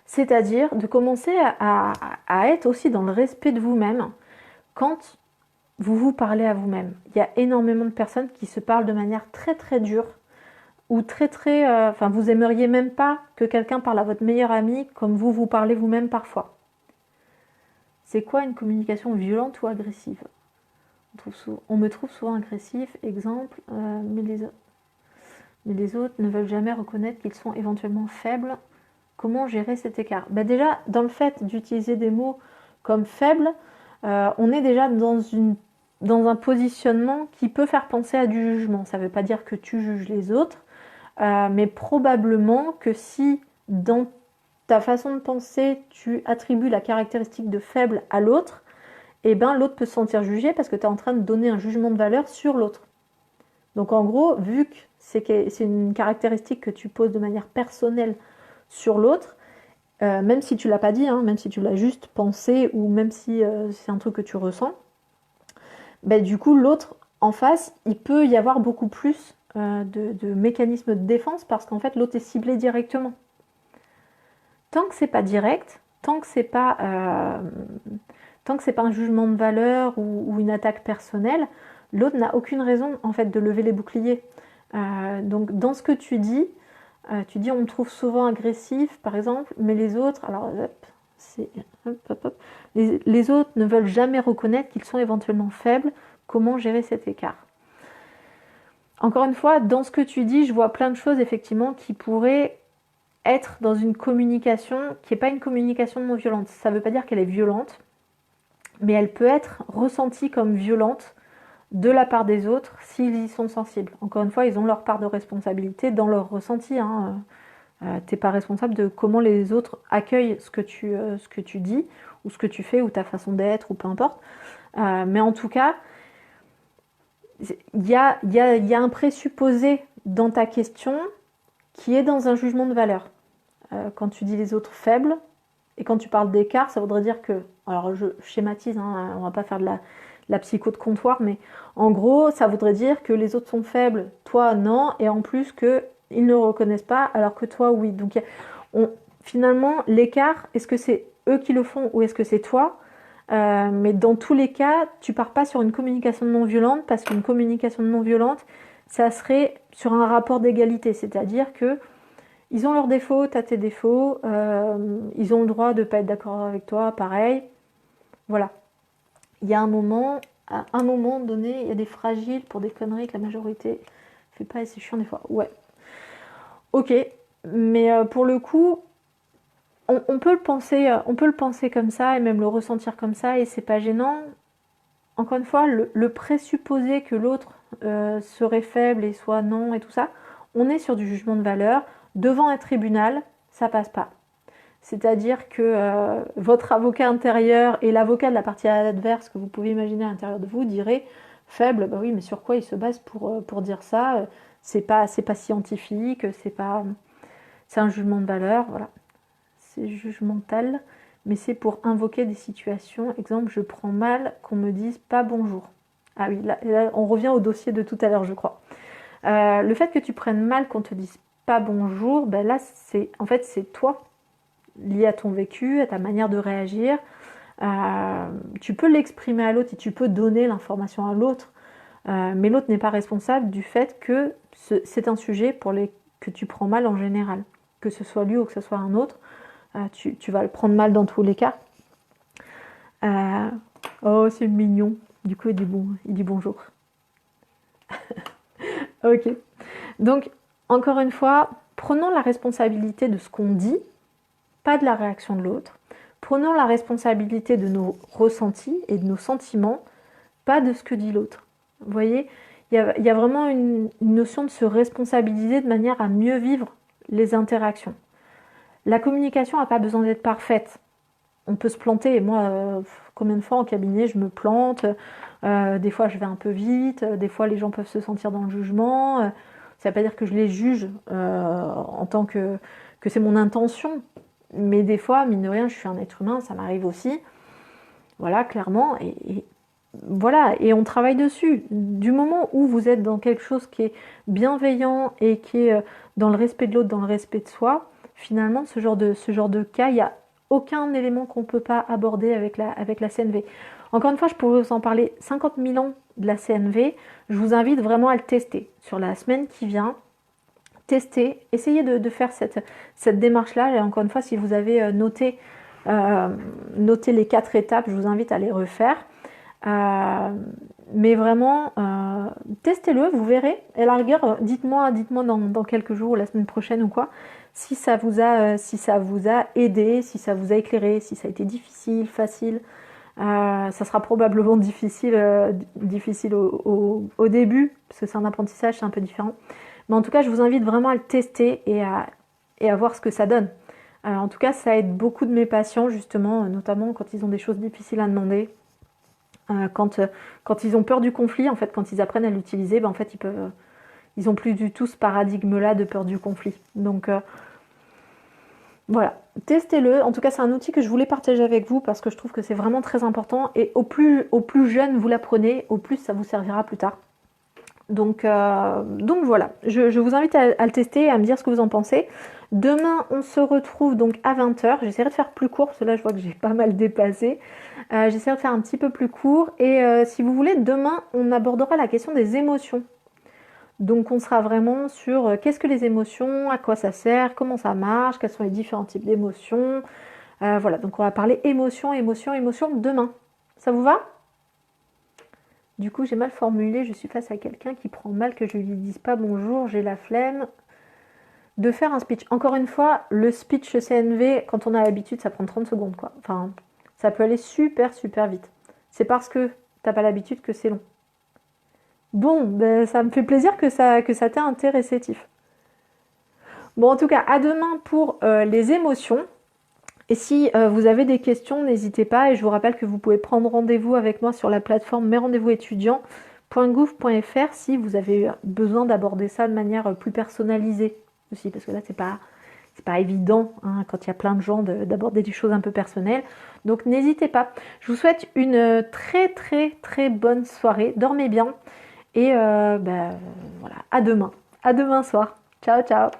C'est-à-dire de commencer à être aussi dans le respect de vous-même quand vous vous parlez à vous-même. Il y a énormément de personnes qui se parlent de manière très très dure ou vous aimeriez même pas que quelqu'un parle à votre meilleur ami comme vous parlez vous-même parfois. C'est quoi une communication violente ou agressive ? On me trouve souvent agressif, exemple, mais les autres ne veulent jamais reconnaître qu'ils sont éventuellement faibles. Comment gérer cet écart ? Déjà, dans le fait d'utiliser des mots comme faible, on est déjà dans un positionnement qui peut faire penser à du jugement. Ça ne veut pas dire que tu juges les autres, mais probablement que si dans ta façon de penser, tu attribues la caractéristique de faible à l'autre, et ben l'autre peut se sentir jugé parce que tu es en train de donner un jugement de valeur sur l'autre. Donc en gros, vu que c'est une caractéristique que tu poses de manière personnelle sur l'autre, même si tu l'as pas dit, hein, même si tu l'as juste pensé, ou même si c'est un truc que tu ressens, ben, du coup l'autre en face, il peut y avoir beaucoup plus de mécanismes de défense parce qu'en fait l'autre est ciblé directement. Tant que c'est pas direct, tant que c'est pas un jugement de valeur ou une attaque personnelle, l'autre n'a aucune raison en fait de lever les boucliers. Donc dans ce que tu dis on me trouve souvent agressif par exemple, mais les autres, alors les autres ne veulent jamais reconnaître qu'ils sont éventuellement faibles. Comment gérer cet écart? Encore une fois, dans ce que tu dis, je vois plein de choses effectivement qui pourraient être dans une communication qui n'est pas une communication non violente. Ça ne veut pas dire qu'elle est violente, mais elle peut être ressentie comme violente de la part des autres s'ils y sont sensibles. Encore une fois, ils ont leur part de responsabilité dans leur ressenti. T'es pas responsable de comment les autres accueillent ce que tu dis, ou ce que tu fais, ou ta façon d'être, ou peu importe. Mais en tout cas, il y a un présupposé dans ta question qui est dans un jugement de valeur. Quand tu dis les autres faibles, et quand tu parles d'écart, ça voudrait dire que, alors je schématise, on va pas faire de la psycho de comptoir, mais en gros, ça voudrait dire que les autres sont faibles, toi non, et en plus qu'ils ne reconnaissent pas, alors que toi oui. Donc finalement, l'écart, est-ce que c'est eux qui le font ou est-ce que c'est toi? Mais dans tous les cas, tu pars pas sur une communication non violente, parce qu'une communication non violente, ça serait sur un rapport d'égalité, c'est-à-dire que ils ont leurs défauts, t'as tes défauts, ils ont le droit de ne pas être d'accord avec toi, pareil. Voilà. Il y a à un moment donné, il y a des fragiles pour des conneries que la majorité fait pas et c'est chiant des fois. Ouais. Ok, mais pour le coup, on peut le penser comme ça et même le ressentir comme ça et c'est pas gênant. Encore une fois, le présupposer que l'autre serait faible et soit non et tout ça, on est sur du jugement de valeur. Devant un tribunal, ça passe pas. C'est-à-dire que votre avocat intérieur et l'avocat de la partie adverse que vous pouvez imaginer à l'intérieur de vous dirait faible, bah oui, mais sur quoi il se base pour dire ça? C'est pas scientifique, c'est un jugement de valeur, voilà. C'est jugemental, mais c'est pour invoquer des situations. Exemple, je prends mal qu'on me dise pas bonjour. Ah oui, là on revient au dossier de tout à l'heure, je crois. Le fait que tu prennes mal qu'on te dise pas bonjour, ben là c'est toi, lié à ton vécu, à ta manière de réagir. Tu peux l'exprimer à l'autre et tu peux donner l'information à l'autre, mais l'autre n'est pas responsable du fait que c'est un sujet que tu prends mal en général, que ce soit lui ou que ce soit un autre, tu vas le prendre mal dans tous les cas. Oh, c'est mignon. Du coup, il dit bonjour. Ok. Donc, encore une fois, prenons la responsabilité de ce qu'on dit, pas de la réaction de l'autre. Prenons la responsabilité de nos ressentis et de nos sentiments, pas de ce que dit l'autre. Vous voyez, il y a vraiment une notion de se responsabiliser de manière à mieux vivre les interactions. La communication n'a pas besoin d'être parfaite. On peut se planter. Et moi, combien de fois en cabinet, je me plante. Des fois, je vais un peu vite. Des fois, les gens peuvent se sentir dans le jugement. Ça ne veut pas dire que je les juge en tant que c'est mon intention. Mais des fois, mine de rien, je suis un être humain, ça m'arrive aussi. Voilà, clairement. Et voilà, et on travaille dessus. Du moment où vous êtes dans quelque chose qui est bienveillant et qui est dans le respect de l'autre, dans le respect de soi, finalement, ce genre de cas, il n'y a aucun élément qu'on ne peut pas aborder avec la CNV. Encore une fois, je pourrais vous en parler 50 000 ans de la CNV. Je vous invite vraiment à le tester. Sur la semaine qui vient, testez, essayez de faire cette démarche-là. Et encore une fois, si vous avez noté les 4 étapes, je vous invite à les refaire. Mais vraiment, testez-le, vous verrez. Et à la rigueur, dites-moi dans quelques jours, la semaine prochaine ou quoi, si ça vous a aidé, si ça vous a éclairé, si ça a été difficile, facile. Ça sera probablement difficile, au début, parce que c'est un apprentissage, c'est un peu différent. Mais en tout cas, je vous invite vraiment à le tester et à voir ce que ça donne. En tout cas, ça aide beaucoup de mes patients, justement, notamment quand ils ont des choses difficiles à demander. Quand ils ont peur du conflit, en fait, quand ils apprennent à l'utiliser, en fait, ils ont plus du tout ce paradigme-là de peur du conflit. Donc, voilà, testez-le. En tout cas, c'est un outil que je voulais partager avec vous parce que je trouve que c'est vraiment très important. Et au plus jeune vous l'apprenez, au plus ça vous servira plus tard. Donc voilà, je vous invite à le tester et à me dire ce que vous en pensez. Demain, on se retrouve donc à 20h. J'essaierai de faire plus court parce que là, je vois que j'ai pas mal dépassé. J'essaierai de faire un petit peu plus court. Et si vous voulez, demain, on abordera la question des émotions. Donc on sera vraiment sur qu'est-ce que les émotions, à quoi ça sert, comment ça marche, quels sont les différents types d'émotions. Voilà, donc on va parler émotion demain. Ça vous va? Du coup, j'ai mal formulé, je suis face à quelqu'un qui prend mal que je lui dise pas bonjour, j'ai la flemme de faire un speech. Encore une fois, le speech CNV, quand on a l'habitude, ça prend 30 secondes, quoi. Enfin, ça peut aller super vite. C'est parce que t'as pas l'habitude que c'est long. Bon, ben, ça me fait plaisir que ça t'ait intéressé, Tiff. Bon, en tout cas, à demain pour les émotions. Et si vous avez des questions, n'hésitez pas. Et je vous rappelle que vous pouvez prendre rendez-vous avec moi sur la plateforme mesrendez-vous-étudiants.gouv.fr si vous avez besoin d'aborder ça de manière plus personnalisée aussi. Parce que là, c'est pas évident hein, quand il y a plein de gens d'aborder des choses un peu personnelles. Donc n'hésitez pas. Je vous souhaite une très bonne soirée. Dormez bien. Et voilà, à demain. À demain soir. Ciao, ciao.